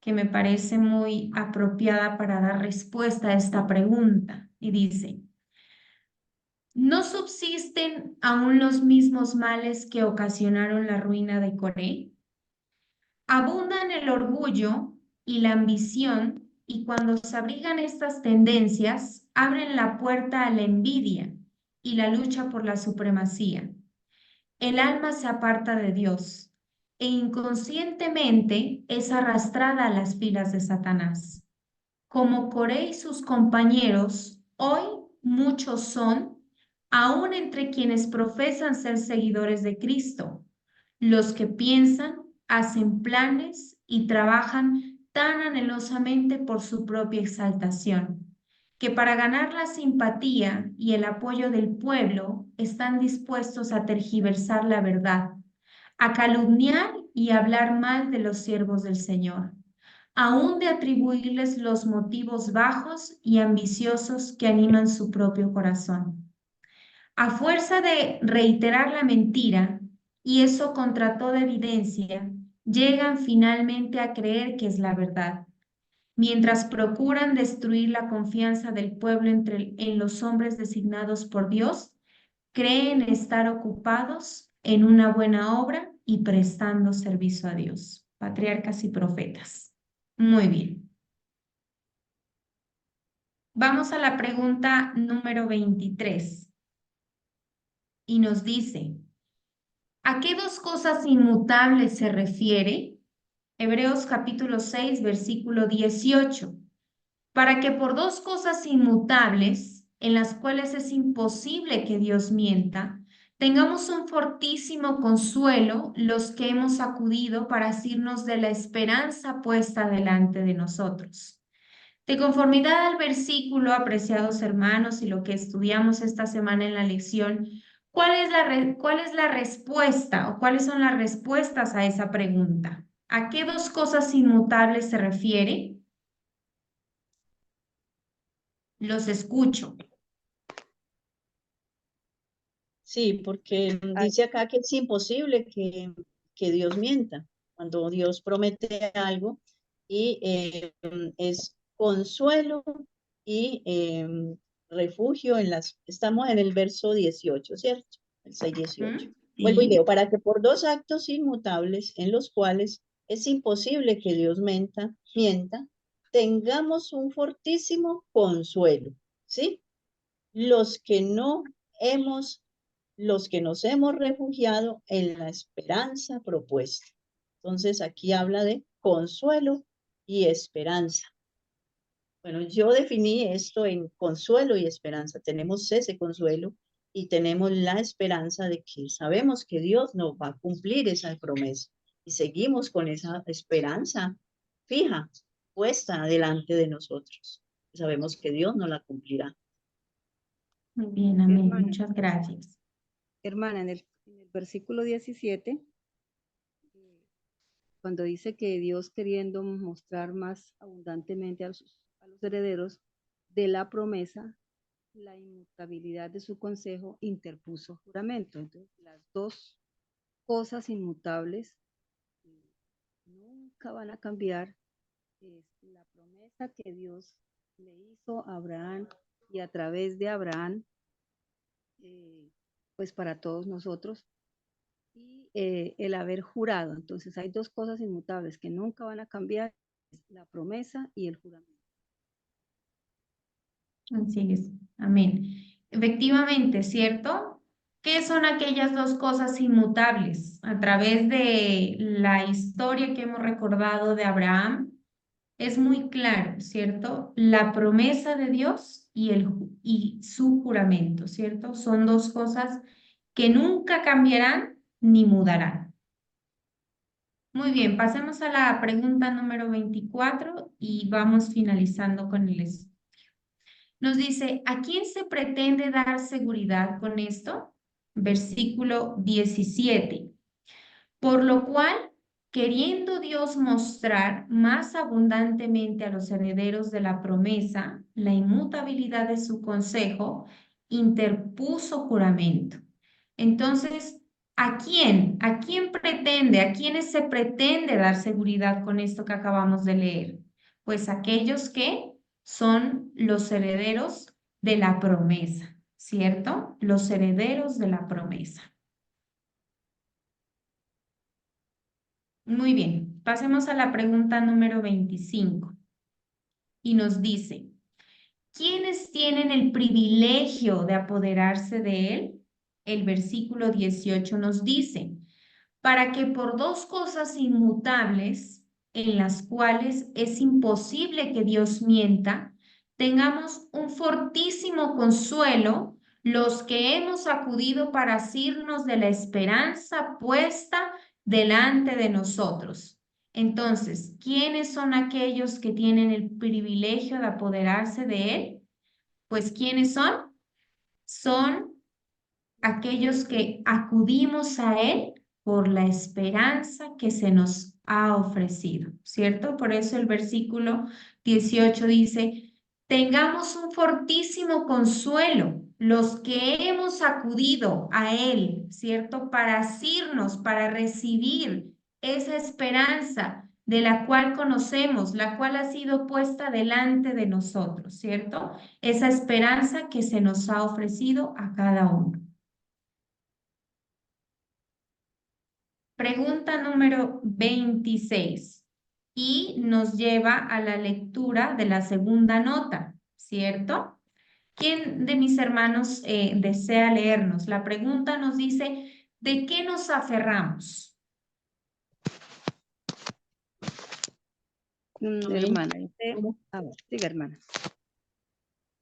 que me parece muy apropiada para dar respuesta a esta pregunta. Y dice, ¿no subsisten aún los mismos males que ocasionaron la ruina de Coré? Abundan el orgullo y la ambición y cuando se abrigan estas tendencias, abren la puerta a la envidia y la lucha por la supremacía. El alma se aparta de Dios e inconscientemente es arrastrada a las filas de Satanás. Como Coré y sus compañeros, hoy muchos son, aún entre quienes profesan ser seguidores de Cristo, los que piensan, hacen planes y trabajan tan anhelosamente por su propia exaltación, que para ganar la simpatía y el apoyo del pueblo están dispuestos a tergiversar la verdad, a calumniar y hablar mal de los siervos del Señor, aún de atribuirles los motivos bajos y ambiciosos que animan su propio corazón. A fuerza de reiterar la mentira, y eso contra toda evidencia, llegan finalmente a creer que es la verdad, mientras procuran destruir la confianza del pueblo en los hombres designados por Dios, creen estar ocupados en una buena obra y prestando servicio a Dios. Patriarcas y profetas. Muy bien. Vamos a la pregunta número 23. Y nos dice, ¿a qué dos cosas inmutables se refiere? Hebreos capítulo 6, versículo 18. Para que por dos cosas inmutables, en las cuales es imposible que Dios mienta, tengamos un fortísimo consuelo los que hemos acudido para asirnos de la esperanza puesta delante de nosotros. De conformidad al versículo, apreciados hermanos, y lo que estudiamos esta semana en la lección, ¿cuál es la respuesta o cuáles son las respuestas a esa pregunta? ¿A qué dos cosas inmutables se refiere? Los escucho. Sí, porque dice acá que es imposible que Dios mienta. Cuando Dios promete algo y es consuelo y refugio estamos en el verso 18, ¿cierto? El 6:18. Vuelvo y leo, para que por dos actos inmutables en los cuales es imposible que Dios mienta, tengamos un fortísimo consuelo, ¿sí? Los que nos hemos refugiado en la esperanza propuesta. Entonces aquí habla de consuelo y esperanza. Bueno, yo definí esto en consuelo y esperanza. Tenemos ese consuelo y tenemos la esperanza de que sabemos que Dios nos va a cumplir esa promesa y seguimos con esa esperanza fija, puesta delante de nosotros. Sabemos que Dios nos la cumplirá. Muy bien, amén. Hermana. Muchas gracias. Hermana, en el versículo 17, cuando dice que Dios, queriendo mostrar más abundantemente a los herederos de la promesa, la inmutabilidad de su consejo, interpuso juramento. Entonces, las dos cosas inmutables nunca van a cambiar. Es la promesa que Dios le hizo a Abraham y a través de Abraham, pues para todos nosotros, y el haber jurado. Entonces hay dos cosas inmutables que nunca van a cambiar, la promesa y el juramento. Así es, amén. Efectivamente, ¿cierto? ¿Qué son aquellas dos cosas inmutables? A través de la historia que hemos recordado de Abraham, es muy claro, ¿cierto? La promesa de Dios y su juramento, ¿cierto? Son dos cosas que nunca cambiarán ni mudarán. Muy bien, pasemos a la pregunta número 24 y vamos finalizando con el estudio. Nos dice, ¿a quién se pretende dar seguridad con esto? Versículo 17. Por lo cual, queriendo Dios mostrar más abundantemente a los herederos de la promesa la inmutabilidad de su consejo, interpuso juramento. Entonces, ¿a quién? ¿A quién pretende? ¿A quiénes se pretende dar seguridad con esto que acabamos de leer? Pues aquellos que son los herederos de la promesa, ¿cierto? Los herederos de la promesa. Muy bien, pasemos a la pregunta número 25. y nos dice, ¿quiénes tienen el privilegio de apoderarse de él? El versículo 18 nos dice, para que por dos cosas inmutables, en las cuales es imposible que Dios mienta, tengamos un fortísimo consuelo los que hemos acudido para asirnos de la esperanza puesta delante de nosotros. Entonces, ¿quiénes son aquellos que tienen el privilegio de apoderarse de él? Pues, ¿quiénes son? Son aquellos que acudimos a él por la esperanza que se nos ha ofrecido, ¿cierto? Por eso el versículo 18 dice, tengamos un fortísimo consuelo los que hemos acudido a él, ¿cierto? Para asirnos, para recibir esa esperanza de la cual conocemos, la cual ha sido puesta delante de nosotros, ¿cierto? Esa esperanza que se nos ha ofrecido a cada uno. Pregunta número 26 y nos lleva a la lectura de la segunda nota, ¿cierto? ¿Quién de mis hermanos desea leernos? La pregunta nos dice, ¿de qué nos aferramos? Hermana, diga, hermana.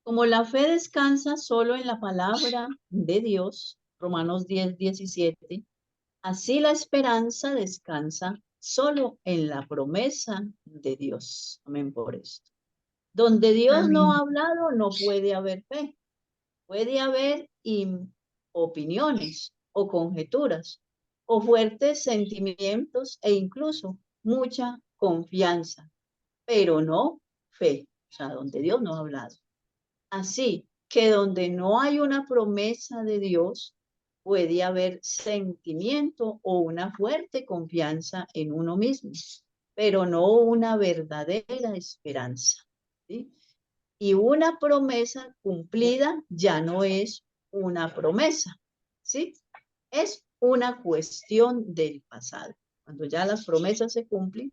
Como la fe descansa solo en la palabra de Dios, Romanos 10, 17, así la esperanza descansa solo en la promesa de Dios. Amén por esto. Donde Dios no ha hablado, no puede haber fe. Puede haber opiniones o conjeturas o fuertes sentimientos e incluso mucha confianza, pero no fe, o sea, donde Dios no ha hablado. Así que donde no hay una promesa de Dios, puede haber sentimiento o una fuerte confianza en uno mismo, pero no una verdadera esperanza, ¿sí? Y una promesa cumplida ya no es una promesa, ¿sí? Es una cuestión del pasado. Cuando ya las promesas se cumplen,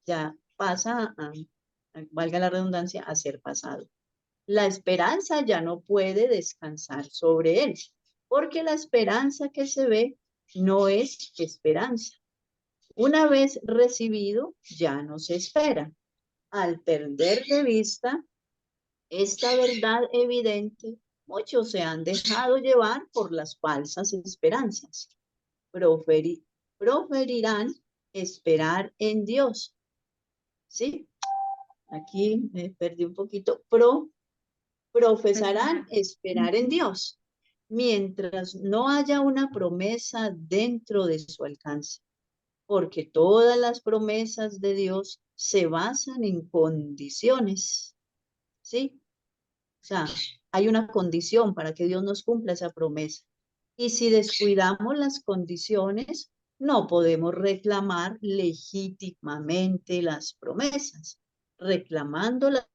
ya pasa valga la redundancia, a ser pasado. La esperanza ya no puede descansar sobre él, porque la esperanza que se ve no es esperanza. Una vez recibido, ya no se espera. Al perder de vista esta verdad evidente, muchos se han dejado llevar por las falsas esperanzas. Preferirán esperar en Dios. ¿Sí? Aquí me perdí un poquito. Profesarán esperar en Dios, mientras no haya una promesa dentro de su alcance. Porque todas las promesas de Dios se basan en condiciones. ¿Sí? O sea, hay una condición para que Dios nos cumpla esa promesa. Y si descuidamos las condiciones, no podemos reclamar legítimamente las promesas. Reclamando las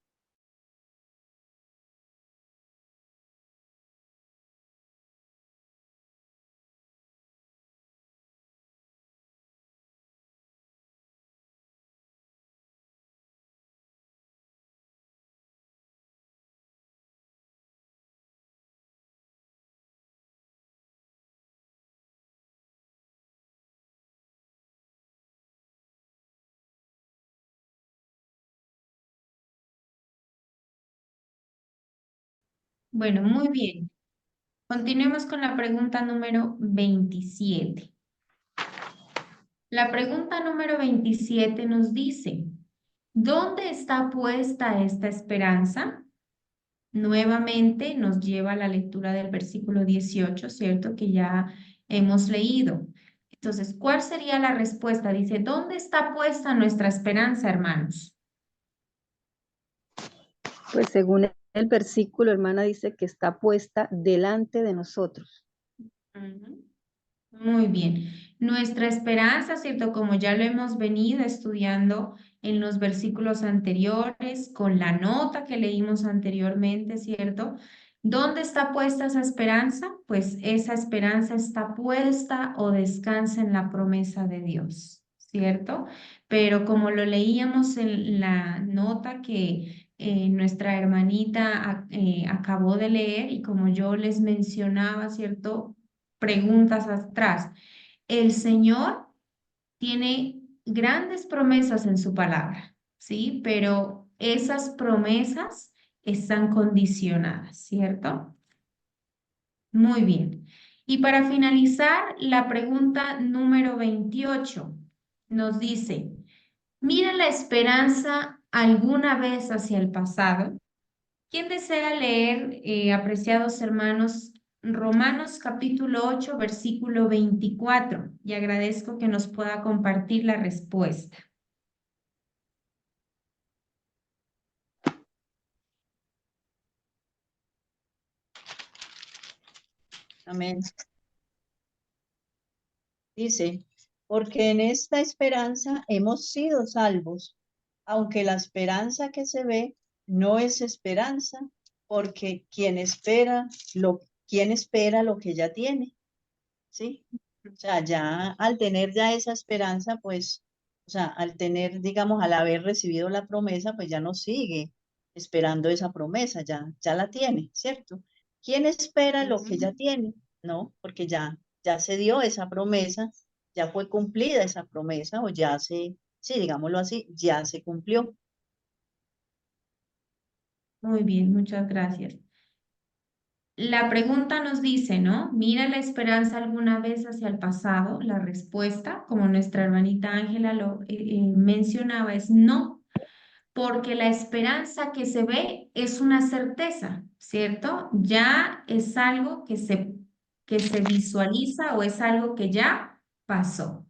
Bueno, muy bien. Continuemos con la pregunta número 27. La pregunta número 27 nos dice, ¿dónde está puesta esta esperanza? Nuevamente nos lleva a la lectura del versículo 18, ¿cierto? Que ya hemos leído. Entonces, ¿cuál sería la respuesta? Dice, ¿dónde está puesta nuestra esperanza, hermanos? Pues según el versículo, hermana, dice que está puesta delante de nosotros. Muy bien. Nuestra esperanza, ¿cierto? Como ya lo hemos venido estudiando en los versículos anteriores, con la nota que leímos anteriormente, ¿cierto? ¿Dónde está puesta esa esperanza? Pues esa esperanza está puesta o descansa en la promesa de Dios, ¿cierto? Pero como lo leíamos en la nota que nuestra hermanita acabó de leer y como yo les mencionaba, ¿cierto? Preguntas atrás. El Señor tiene grandes promesas en su palabra, ¿sí? Pero esas promesas están condicionadas, ¿cierto? Muy bien. Y para finalizar, la pregunta número 28 nos dice, ¿mira la esperanza alguna vez hacia el pasado? ¿Quién desea leer, apreciados hermanos, Romanos capítulo 8, versículo 24? Y agradezco que nos pueda compartir la respuesta. Amén. Dice, porque en esta esperanza hemos sido salvos, aunque la esperanza que se ve no es esperanza, porque quien espera lo que ya tiene, ¿sí? O sea, ya al tener ya esa esperanza, pues, o sea, al tener, digamos, al haber recibido la promesa, pues ya no sigue esperando esa promesa, ya la tiene, ¿cierto? ¿Quién espera lo que ya tiene? No, porque ya se dio esa promesa, ya fue cumplida esa promesa, o ya sí, digámoslo así, ya se cumplió. Muy bien, muchas gracias. La pregunta nos dice, ¿no? ¿Mira la esperanza alguna vez hacia el pasado? La respuesta, como nuestra hermanita Ángela lo mencionaba, es no, porque la esperanza que se ve es una certeza, ¿cierto? Ya es algo que se visualiza o es algo que ya pasó.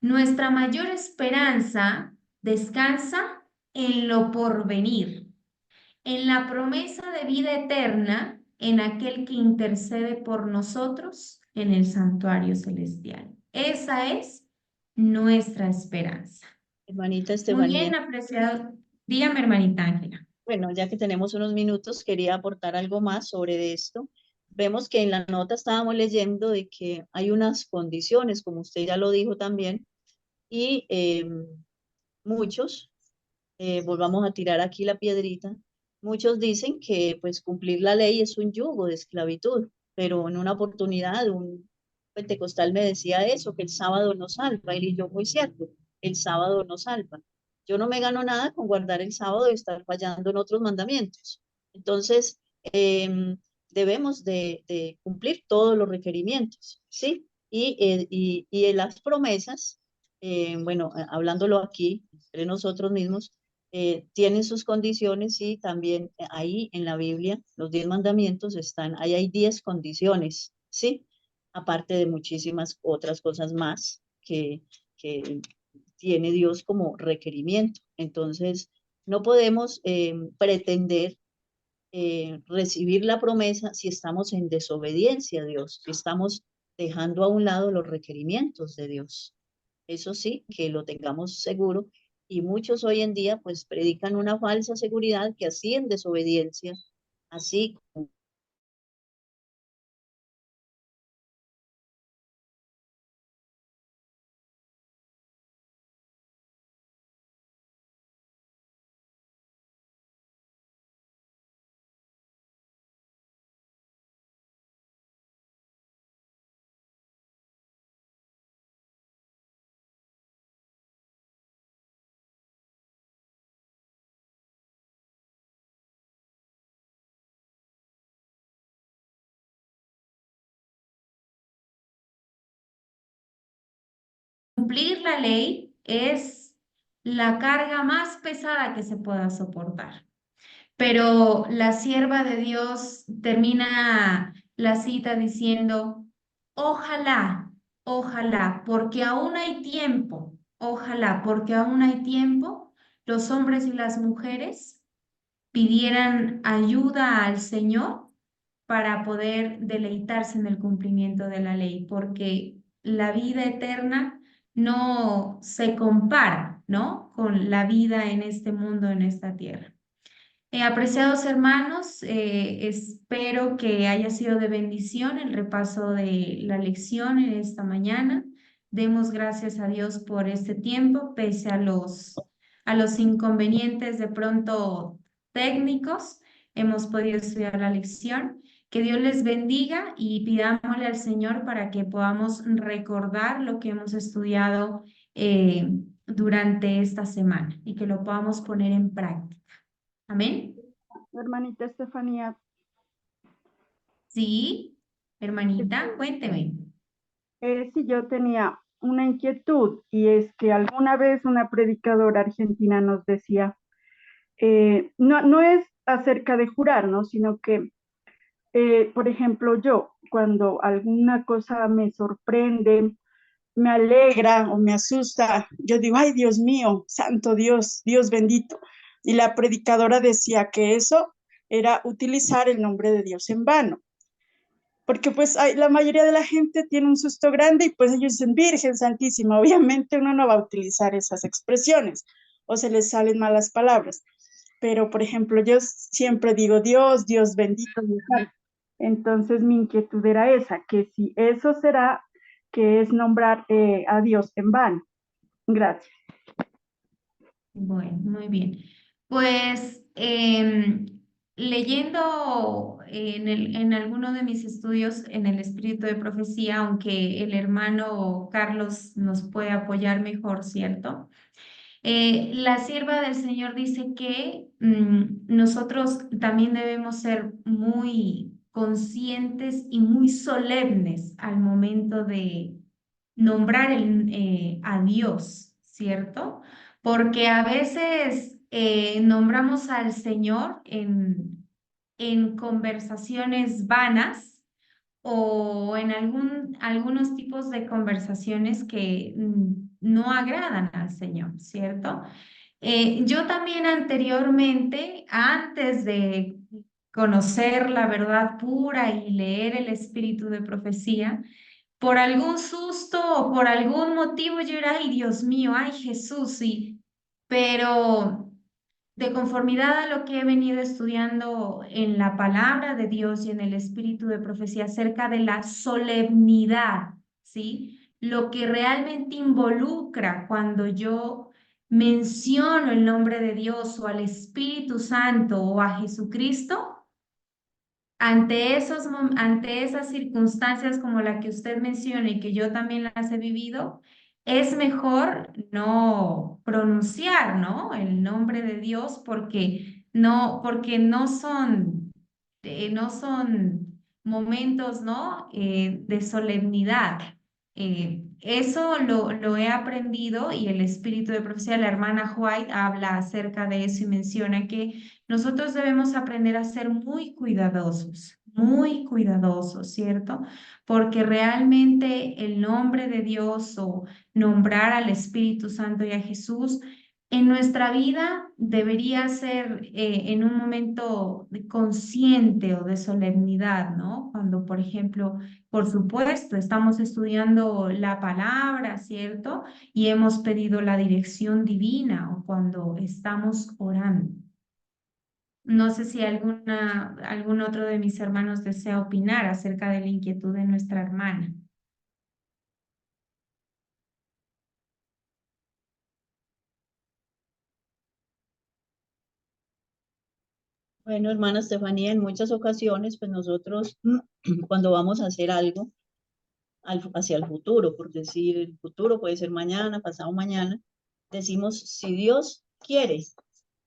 Nuestra mayor esperanza descansa en lo porvenir, en la promesa de vida eterna, en aquel que intercede por nosotros en el santuario celestial. Esa es nuestra esperanza. Hermanita Muy bien, Estefanía, apreciado. Dígame, hermanita Ángela. bueno, ya que tenemos unos minutos, quería aportar algo más sobre esto. Vemos que en la nota estábamos leyendo de que hay unas condiciones, como usted ya lo dijo también, y muchos, volvamos a tirar aquí la piedrita, muchos dicen que pues cumplir la ley es un yugo de esclavitud, pero en una oportunidad un pentecostal me decía eso, que el sábado no salva, y yo, muy cierto, el sábado no salva. Yo no me gano nada con guardar el sábado y estar fallando en otros mandamientos. Entonces, debemos de cumplir todos los requerimientos, ¿sí? Y en las promesas, bueno, hablándolo aquí entre nosotros mismos, tienen sus condiciones y también ahí en la Biblia, los 10 mandamientos están, ahí hay 10 condiciones, ¿sí? Aparte de muchísimas otras cosas más que tiene Dios como requerimiento. Entonces, no podemos pretender recibir la promesa si estamos en desobediencia a Dios, si estamos dejando a un lado los requerimientos de Dios. Eso sí, que lo tengamos seguro. Y muchos hoy en día pues predican una falsa seguridad que así en desobediencia, así Cumplir la ley es la carga más pesada que se pueda soportar. Pero la sierva de Dios termina la cita diciendo, ojalá, ojalá, porque aún hay tiempo, ojalá, porque aún hay tiempo, los hombres y las mujeres pidieran ayuda al Señor para poder deleitarse en el cumplimiento de la ley, porque la vida eterna no se compara, ¿no? Con la vida en este mundo, en esta tierra. Apreciados hermanos, espero que haya sido de bendición el repaso de la lección en esta mañana. Demos gracias a Dios por este tiempo, pese a los inconvenientes de pronto técnicos hemos podido estudiar la lección. Que Dios les bendiga y pidámosle al Señor para que podamos recordar lo que hemos estudiado durante esta semana y que lo podamos poner en práctica. Amén. Hermanita Estefanía, Sí, hermanita, cuénteme. sí, yo tenía una inquietud y es que alguna vez una predicadora argentina nos decía, no es acerca de jurar, ¿no? Sino que, por ejemplo, yo, cuando alguna cosa me sorprende, me alegra o me asusta, yo digo, ay, Dios mío, santo Dios, Dios bendito. Y la predicadora decía que eso era utilizar el nombre de Dios en vano. Porque pues la mayoría de la gente tiene un susto grande y pues ellos dicen, Virgen Santísima, obviamente uno no va a utilizar esas expresiones o se les salen malas palabras. Pero, por ejemplo, yo siempre digo Dios, Dios bendito, Dios santo. Entonces mi inquietud era esa, que si eso será que es nombrar a Dios en vano. Gracias. Bueno, muy bien. Pues leyendo en alguno de mis estudios en el espíritu de profecía, aunque el hermano Carlos nos puede apoyar mejor, ¿cierto? La sierva del Señor dice que nosotros también debemos ser muy conscientes y muy solemnes al momento de nombrar a Dios, ¿cierto? Porque a veces nombramos al Señor en conversaciones vanas o en algunos tipos de conversaciones que no agradan al Señor, ¿cierto? Yo también anteriormente, antes de conocer la verdad pura y leer el espíritu de profecía, por algún susto o por algún motivo yo era, ay Dios mío, ay Jesús, sí, pero de conformidad a lo que he venido estudiando en la palabra de Dios y en el espíritu de profecía acerca de la solemnidad, ¿sí? Lo que realmente involucra cuando yo menciono el nombre de Dios o al Espíritu Santo o a Jesucristo, ante esas circunstancias como la que usted menciona y que yo también las he vivido, es mejor no pronunciar, ¿no? El nombre de Dios porque no son momentos, ¿no? De solemnidad. Eso lo he aprendido y el espíritu de profecía, la hermana White habla acerca de eso y menciona que nosotros debemos aprender a ser muy cuidadosos, ¿cierto? Porque realmente el nombre de Dios o nombrar al Espíritu Santo y a Jesús en nuestra vida debería ser en un momento consciente o de solemnidad, ¿no? Cuando, por ejemplo, por supuesto, estamos estudiando la palabra, ¿cierto? Y hemos pedido la dirección divina o cuando estamos orando. No sé si algún otro de mis hermanos desea opinar acerca de la inquietud de nuestra hermana. Bueno, hermana Estefanía, en muchas ocasiones, pues nosotros cuando vamos a hacer algo hacia el futuro, por decir el futuro puede ser mañana, pasado mañana, decimos si Dios quiere,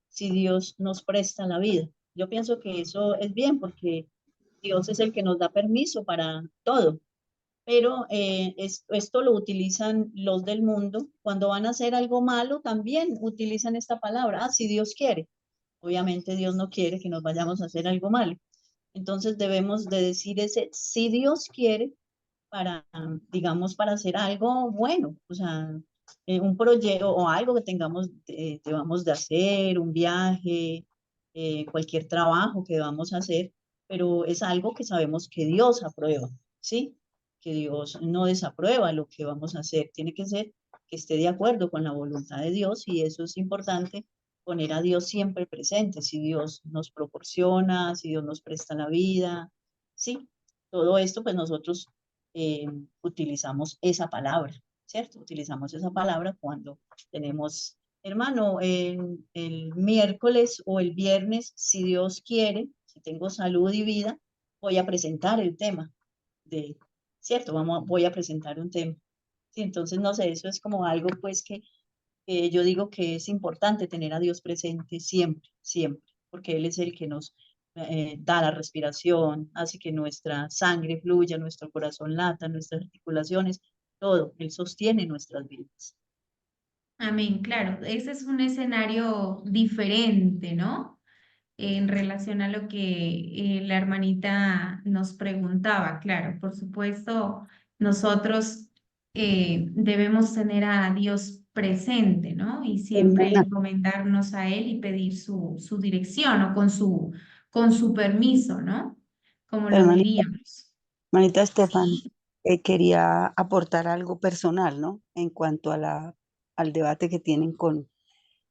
si Dios nos presta la vida. Yo pienso que eso es bien porque Dios es el que nos da permiso para todo, pero esto lo utilizan los del mundo. Cuando van a hacer algo malo, también utilizan esta palabra, si Dios quiere. Obviamente Dios no quiere que nos vayamos a hacer algo malo. Entonces debemos de decir ese, si Dios quiere, para, digamos, para hacer algo bueno, o sea, un proyecto o algo que debamos de hacer, un viaje, cualquier trabajo que vamos a hacer, pero es algo que sabemos que Dios aprueba, ¿sí? Que Dios no desaprueba lo que vamos a hacer, tiene que ser que esté de acuerdo con la voluntad de Dios y eso es importante, poner a Dios siempre presente, si Dios nos proporciona, si Dios nos presta la vida, ¿sí? Todo esto, pues nosotros utilizamos esa palabra, ¿cierto? Utilizamos esa palabra cuando tenemos hermano, el miércoles o el viernes, si Dios quiere, si tengo salud y vida, voy a presentar el tema de, ¿cierto? Voy a presentar un tema. Sí, entonces, no sé, eso es como algo pues que yo digo que es importante tener a Dios presente siempre, siempre, porque Él es el que nos da la respiración, hace que nuestra sangre fluya, nuestro corazón lata, nuestras articulaciones, todo. Él sostiene nuestras vidas. Amén, claro, ese es un escenario diferente, ¿no? En relación a lo que la hermanita nos preguntaba, claro, por supuesto, nosotros debemos tener a Dios presente, ¿no? Y siempre Hermana, encomendarnos a Él y pedir su dirección o con su permiso, ¿no? Como lo hermanita, diríamos. hermanita Estefan, quería aportar algo personal, ¿no? En cuanto a al debate que tienen con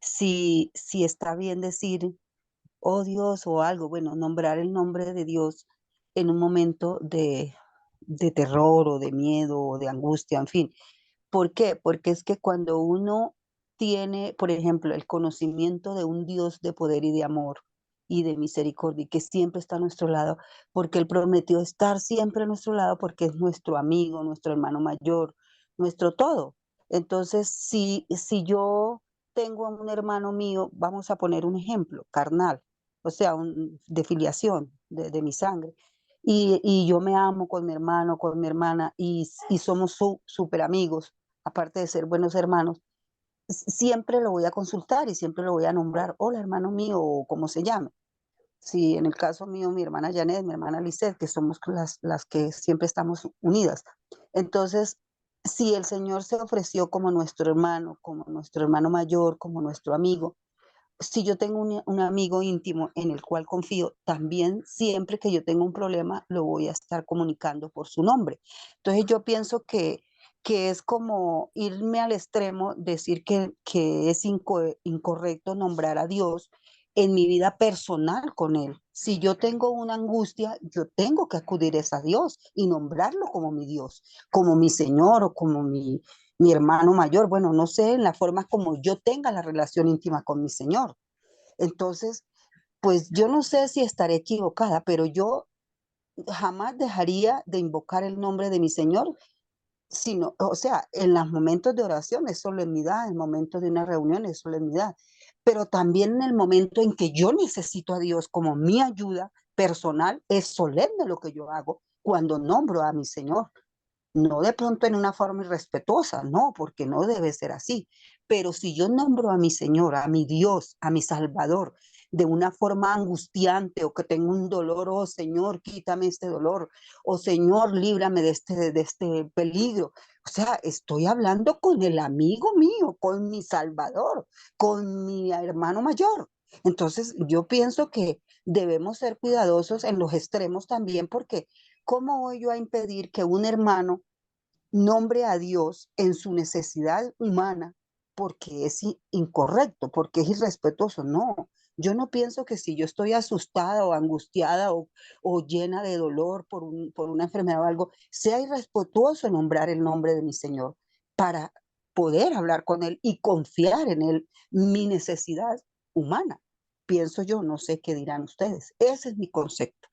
si está bien decir, oh Dios o algo, bueno, nombrar el nombre de Dios en un momento de terror o de miedo o de angustia, en fin. ¿Por qué? Porque es que cuando uno tiene, por ejemplo, el conocimiento de un Dios de poder y de amor y de misericordia y que siempre está a nuestro lado, porque Él prometió estar siempre a nuestro lado porque es nuestro amigo, nuestro hermano mayor, nuestro todo. Entonces, si yo tengo a un hermano mío, vamos a poner un ejemplo, carnal, o sea, de filiación, de mi sangre, y yo me amo con mi hermano, con mi hermana, y somos súper amigos, aparte de ser buenos hermanos, siempre lo voy a consultar y siempre lo voy a nombrar, hola hermano mío, o como se llame. Si en el caso mío, mi hermana Janet, mi hermana Lisette, que somos las que siempre estamos unidas. Entonces, si el Señor se ofreció como nuestro hermano mayor, como nuestro amigo, si yo tengo un amigo íntimo en el cual confío, también siempre que yo tengo un problema lo voy a estar comunicando por su nombre. Entonces yo pienso que es como irme al extremo, decir que es incorrecto nombrar a Dios en mi vida personal con Él. Si yo tengo una angustia, yo tengo que acudir a Dios y nombrarlo como mi Dios, como mi Señor o como mi hermano mayor, bueno, no sé, en la forma como yo tenga la relación íntima con mi Señor. Entonces, pues yo no sé si estaré equivocada, pero yo jamás dejaría de invocar el nombre de mi Señor, sino, o sea, en los momentos de oración es solemnidad, en el momento de una reunión es solemnidad, pero también en el momento en que yo necesito a Dios como mi ayuda personal, es solemne lo que yo hago cuando nombro a mi Señor. No de pronto en una forma irrespetuosa, no, porque no debe ser así. Pero si yo nombro a mi Señor, a mi Dios, a mi Salvador, de una forma angustiante o que tengo un dolor, oh Señor, quítame este dolor, o Señor, líbrame de este peligro. O sea, estoy hablando con el amigo mío, con mi Salvador, con mi hermano mayor. Entonces, yo pienso que debemos ser cuidadosos en los extremos también, porque ¿cómo voy yo a impedir que un hermano nombre a Dios en su necesidad humana porque es incorrecto, porque es irrespetuoso? No, yo no pienso que si yo estoy asustada o angustiada o llena de dolor por una enfermedad o algo, sea irrespetuoso nombrar el nombre de mi Señor para poder hablar con Él y confiar en Él, mi necesidad humana. Pienso yo, no sé qué dirán ustedes. Ese es mi concepto.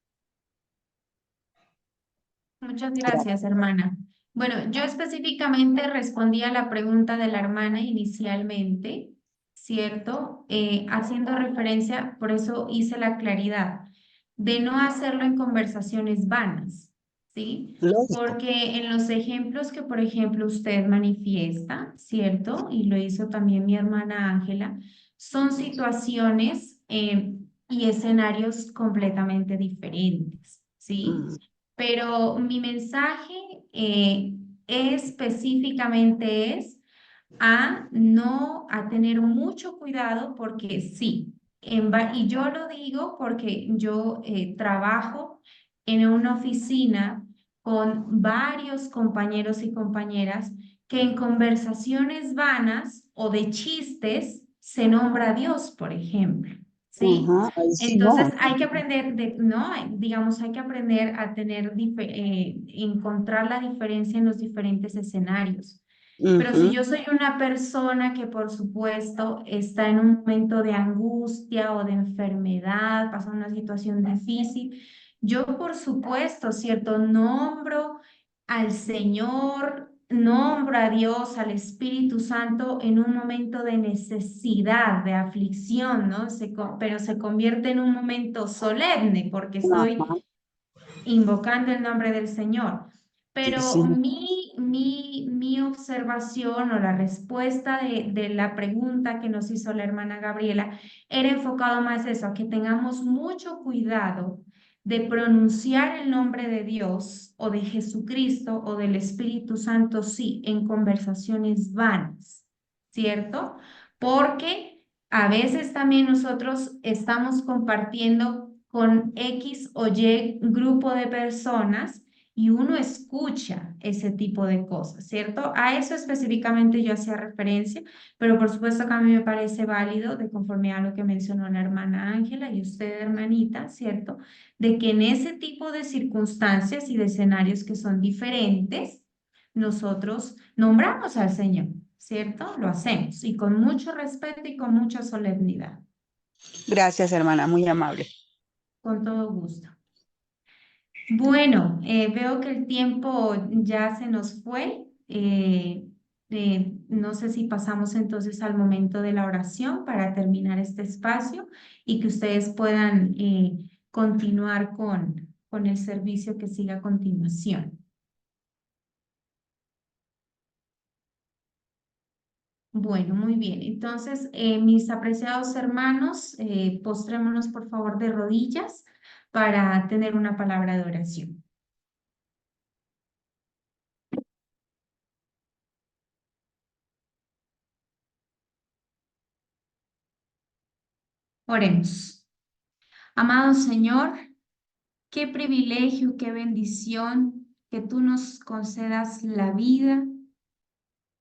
Muchas gracias, hermana. Bueno, yo específicamente respondí a la pregunta de la hermana inicialmente, ¿cierto? Haciendo referencia, por eso hice la claridad, de no hacerlo en conversaciones vanas, ¿sí? Lógico. Porque en los ejemplos que, por ejemplo, usted manifiesta, ¿cierto? Y lo hizo también mi hermana Ángela, son situaciones y escenarios completamente diferentes, ¿sí? Mm. Pero mi mensaje específicamente es a tener mucho cuidado porque sí, y yo lo digo porque yo trabajo en una oficina con varios compañeros y compañeras que en conversaciones vanas o de chistes se nombra a Dios, por ejemplo, ¿sí? Ajá, ahí sí no. Entonces hay que aprender, ¿no? Digamos, hay que aprender a encontrar la diferencia en los diferentes escenarios. Pero si Ujú. yo soy una persona que, por supuesto, está en un momento de angustia o de enfermedad, pasa una situación difícil, yo, por supuesto, ¿cierto? Nombro al Señor, nombro a Dios, al Espíritu Santo en un momento de necesidad, de aflicción, ¿no? Pero se convierte en un momento solemne porque estoy Ajá. invocando el nombre del Señor. Sí, Pero sí. mi observación o la respuesta de la pregunta que nos hizo la hermana Gabriela era enfocado más a eso, a que tengamos mucho cuidado de pronunciar el nombre de Dios o de Jesucristo o del Espíritu Santo, sí, en conversaciones vanas, ¿cierto? Porque a veces también nosotros estamos compartiendo con X o Y grupo de personas y uno escucha ese tipo de cosas, ¿cierto? A eso específicamente yo hacía referencia, pero por supuesto que a mí me parece válido, de conforme a lo que mencionó la hermana Ángela y usted, hermanita, ¿cierto? De que en ese tipo de circunstancias y de escenarios que son diferentes, nosotros nombramos al Señor, ¿cierto? Lo hacemos y con mucho respeto y con mucha solemnidad. Gracias, hermana, muy amable. Con todo gusto. Bueno, veo que el tiempo ya se nos fue. No sé si pasamos entonces al momento de la oración para terminar este espacio y que ustedes puedan continuar con el servicio que siga a continuación. Bueno, muy bien. Entonces, mis apreciados hermanos, postrémonos por favor de rodillas para tener una palabra de oración. Oremos. Amado Señor, qué privilegio, qué bendición que tú nos concedas la vida,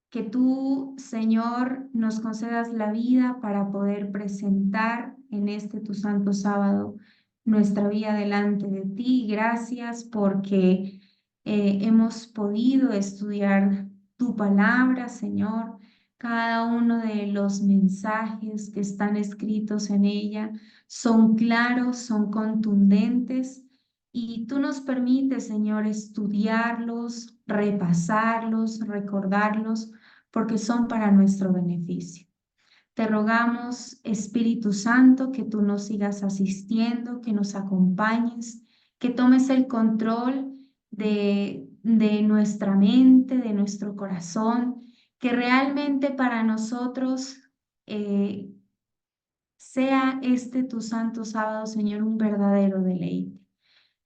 que tú, Señor, nos concedas la vida para poder presentar en este tu santo sábado nuestra vida delante de ti. Gracias porque hemos podido estudiar tu palabra, Señor, cada uno de los mensajes que están escritos en ella son claros, son contundentes y tú nos permites, Señor, estudiarlos, repasarlos, recordarlos, porque son para nuestro beneficio. Te rogamos, Espíritu Santo, que tú nos sigas asistiendo, que nos acompañes, que tomes el control de nuestra mente, de nuestro corazón, que realmente para nosotros sea este tu santo sábado, Señor, un verdadero deleite.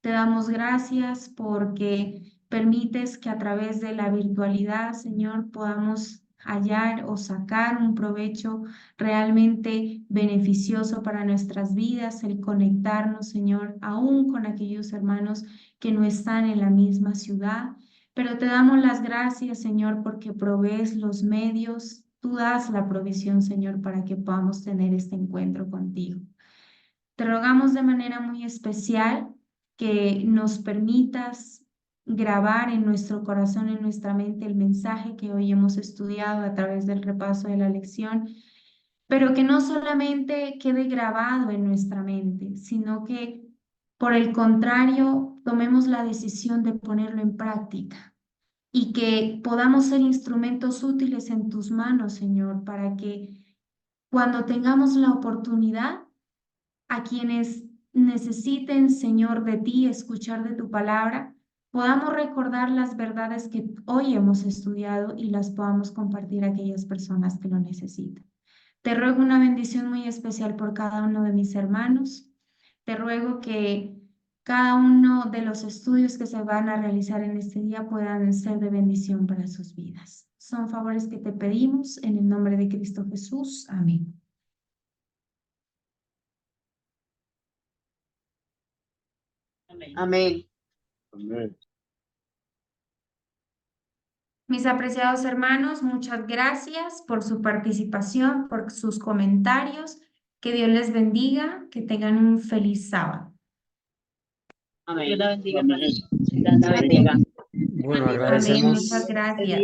Te damos gracias porque permites que a través de la virtualidad, Señor, podamos hallar o sacar un provecho realmente beneficioso para nuestras vidas, el conectarnos, Señor, aún con aquellos hermanos que no están en la misma ciudad. Pero te damos las gracias, Señor, porque provees los medios, tú das la provisión, Señor, para que podamos tener este encuentro contigo. Te rogamos de manera muy especial que nos permitas grabar en nuestro corazón, en nuestra mente, el mensaje que hoy hemos estudiado a través del repaso de la lección, pero que no solamente quede grabado en nuestra mente, sino que, por el contrario, tomemos la decisión de ponerlo en práctica y que podamos ser instrumentos útiles en tus manos, Señor, para que cuando tengamos la oportunidad, a quienes necesiten, Señor, de ti, escuchar de tu palabra, podamos recordar las verdades que hoy hemos estudiado y las podamos compartir a aquellas personas que lo necesitan. Te ruego una bendición muy especial por cada uno de mis hermanos. Te ruego que cada uno de los estudios que se van a realizar en este día puedan ser de bendición para sus vidas. Son favores que te pedimos en el nombre de Cristo Jesús. Amén. Amén. Amén. Mis apreciados hermanos, muchas gracias por su participación, por sus comentarios. Que Dios les bendiga, que tengan un feliz sábado. Amén. Dios la bendiga, Amén. hermanita. Dios la bendiga. Bueno, Amén, agradecemos. muchas gracias.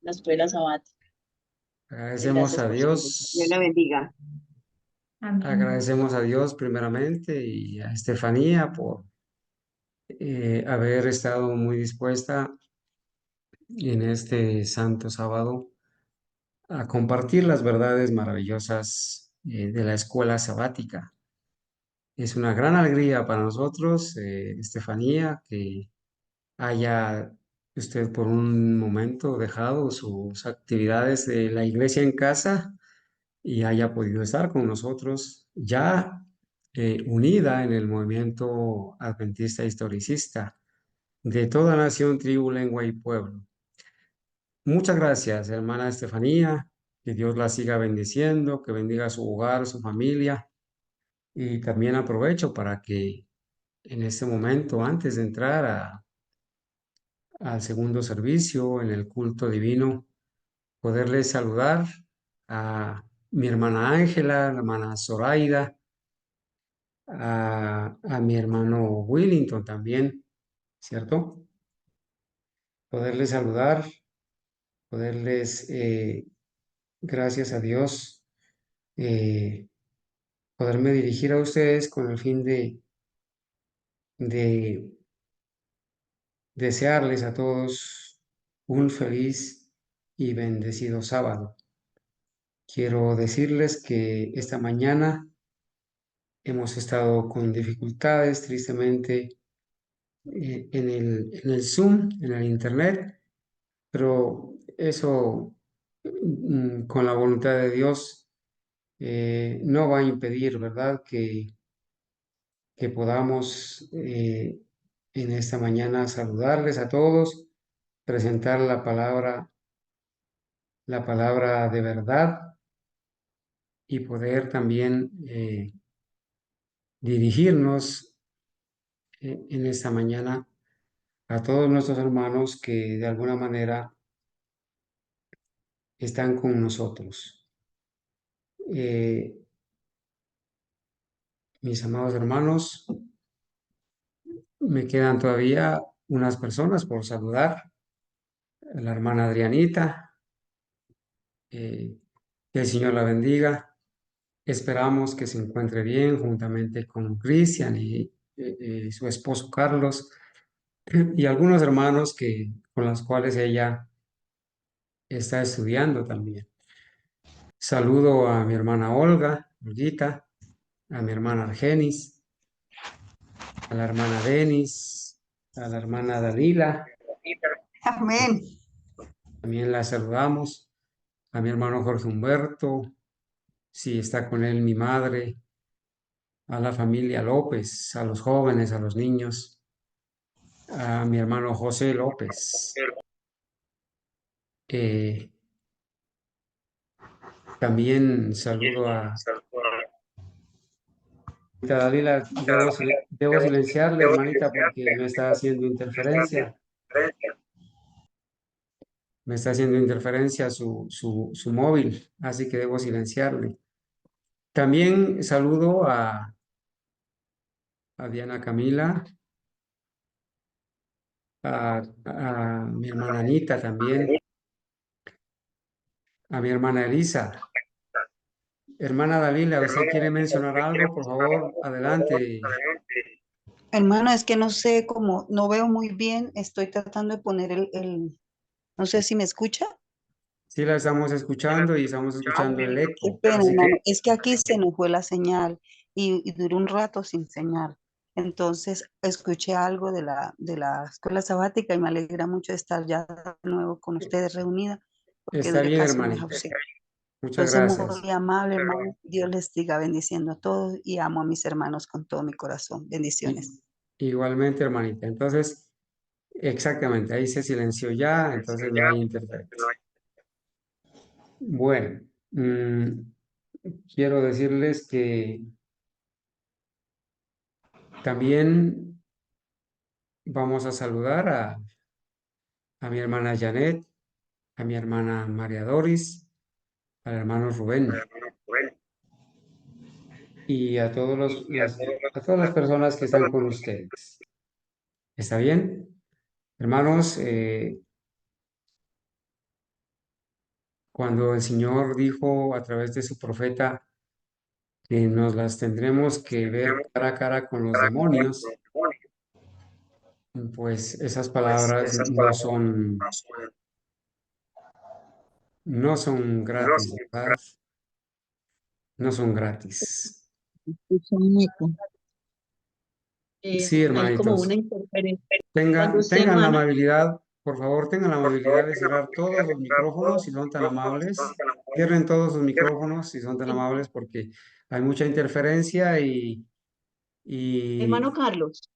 la escuela sabática. Agradecemos a Dios la Dios, bendiga. Amén. agradecemos a Dios primeramente y a Estefanía por haber estado muy dispuesta en este santo sábado a compartir las verdades maravillosas de la escuela sabática. Es una gran alegría para nosotros, Estefanía, que haya usted por un momento dejado sus actividades de la iglesia en casa y haya podido estar con nosotros ya unida en el movimiento adventista historicista de toda nación, tribu, lengua y pueblo. Muchas gracias, hermana Estefanía, que Dios la siga bendiciendo, que bendiga su hogar, su familia, y también aprovecho para que en este momento, antes de entrar al segundo servicio, en el culto divino, poderles saludar a mi hermana Ángela, la hermana Zoraida, a mi hermano Willington también, ¿cierto? Poderles saludar, poderles, gracias a Dios, poderme dirigir a ustedes con el fin de desearles a todos un feliz y bendecido sábado. Quiero decirles que esta mañana hemos estado con dificultades, tristemente, en el Zoom, en el Internet, pero eso, con la voluntad de Dios, no va a impedir, ¿verdad?, que podamos en esta mañana saludarles a todos, presentar la palabra de verdad y poder también dirigirnos en esta mañana a todos nuestros hermanos que de alguna manera están con nosotros. Mis amados hermanos, me quedan todavía unas personas por saludar. La hermana Adrianita, que el Señor la bendiga. Esperamos que se encuentre bien juntamente con Cristian y su esposo Carlos y algunos hermanos con los cuales ella está estudiando también. Saludo a mi hermana Olguita, a mi hermana Argenis, a la hermana Denis, a la hermana Dalila. Amén. También la saludamos. A mi hermano Jorge Humberto, si está con él mi madre, a la familia López, a los jóvenes, a los niños, a mi hermano José López. También saludo a Dalila. Debo silenciarle, hermanita, porque me está haciendo interferencia. Me está haciendo interferencia su móvil, así que debo silenciarle. También saludo a Diana Camila, a mi hermana Anita también, a mi hermana Elisa. Hermana Dalila, ¿usted quiere mencionar algo? Por favor, adelante. Hermano, es que no sé cómo, no veo muy bien, estoy tratando de poner no sé si me escucha. Sí, la estamos escuchando y estamos escuchando el Qué eco. pena, Así hermano, que es que aquí se nos fue la señal y duró un rato sin señal. Entonces escuché algo de la escuela sabática y me alegra mucho estar ya de nuevo con ustedes reunida porque está duré bien, casi un mes hermanita. ausente. Muchas Entonces, gracias. muy amable, hermano. Dios les siga bendiciendo a todos y amo a mis hermanos con todo mi corazón. Bendiciones. Igualmente, hermanita. Entonces, exactamente, ahí se silenció ya, entonces no hay interferencia. Bueno, quiero decirles que también vamos a saludar a mi hermana Janet, a mi hermana María Doris, al hermano Rubén y a a todas las personas que están con ustedes. ¿Está bien? Hermanos, cuando el Señor dijo a través de su profeta que nos las tendremos que ver cara a cara con los demonios, pues esas palabras no son gratis, ¿verdad? No son gratis. Escucho un eco. Sí, Hay como una hermanitos. interferencia. Cuando usted, Tengan la hermana, amabilidad, por favor, tengan la amabilidad de cerrar todos los micrófonos si son tan amables. Cierren todos sus micrófonos si son tan amables porque hay mucha interferencia y hermano Carlos,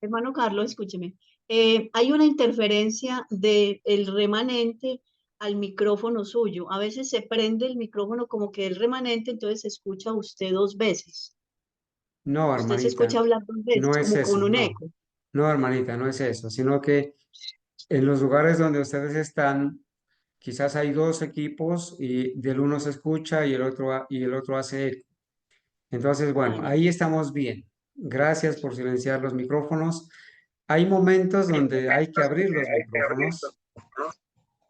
escúcheme. Hay una interferencia del remanente al micrófono suyo. A veces se prende el micrófono como que el remanente, entonces se escucha usted dos veces. no, Usted se hermanita, escucha hablar dos veces, no es como con eso, un no. eco. No, hermanita, no es eso, sino que en los lugares donde ustedes están, quizás hay dos equipos y del uno se escucha y el otro hace eco. Entonces, bueno, Bueno, ahí estamos bien. Gracias por silenciar los micrófonos. Hay momentos donde hay que abrir los micrófonos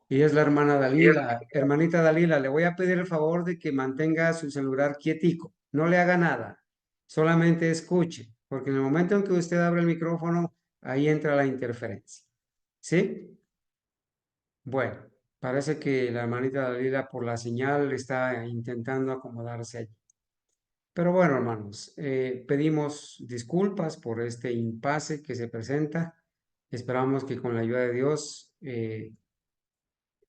y es la hermana Dalila. Hermanita Dalila, le voy a pedir el favor de que mantenga su celular quietico. No le haga nada, solamente escuche, porque en el momento en que usted abre el micrófono, ahí entra la interferencia. ¿Sí? Bueno, parece que la hermanita Dalila por la señal está intentando acomodarse allí. Pero bueno, hermanos, pedimos disculpas por este impasse que se presenta. Esperamos que con la ayuda de Dios,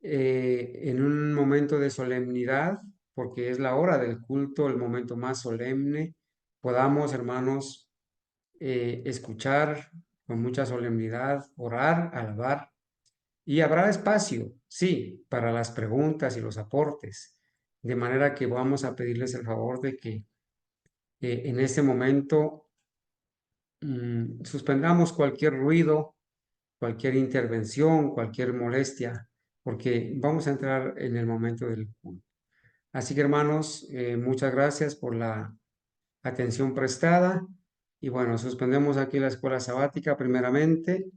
en un momento de solemnidad, porque es la hora del culto, el momento más solemne, podamos, hermanos, escuchar con mucha solemnidad, orar, alabar. Y habrá espacio, sí, para las preguntas y los aportes, de manera que vamos a pedirles el favor de que en este momento suspendamos cualquier ruido, cualquier intervención, cualquier molestia, porque vamos a entrar en el momento del culto. Así que hermanos, muchas gracias por la atención prestada y bueno, suspendemos aquí la escuela sabática primeramente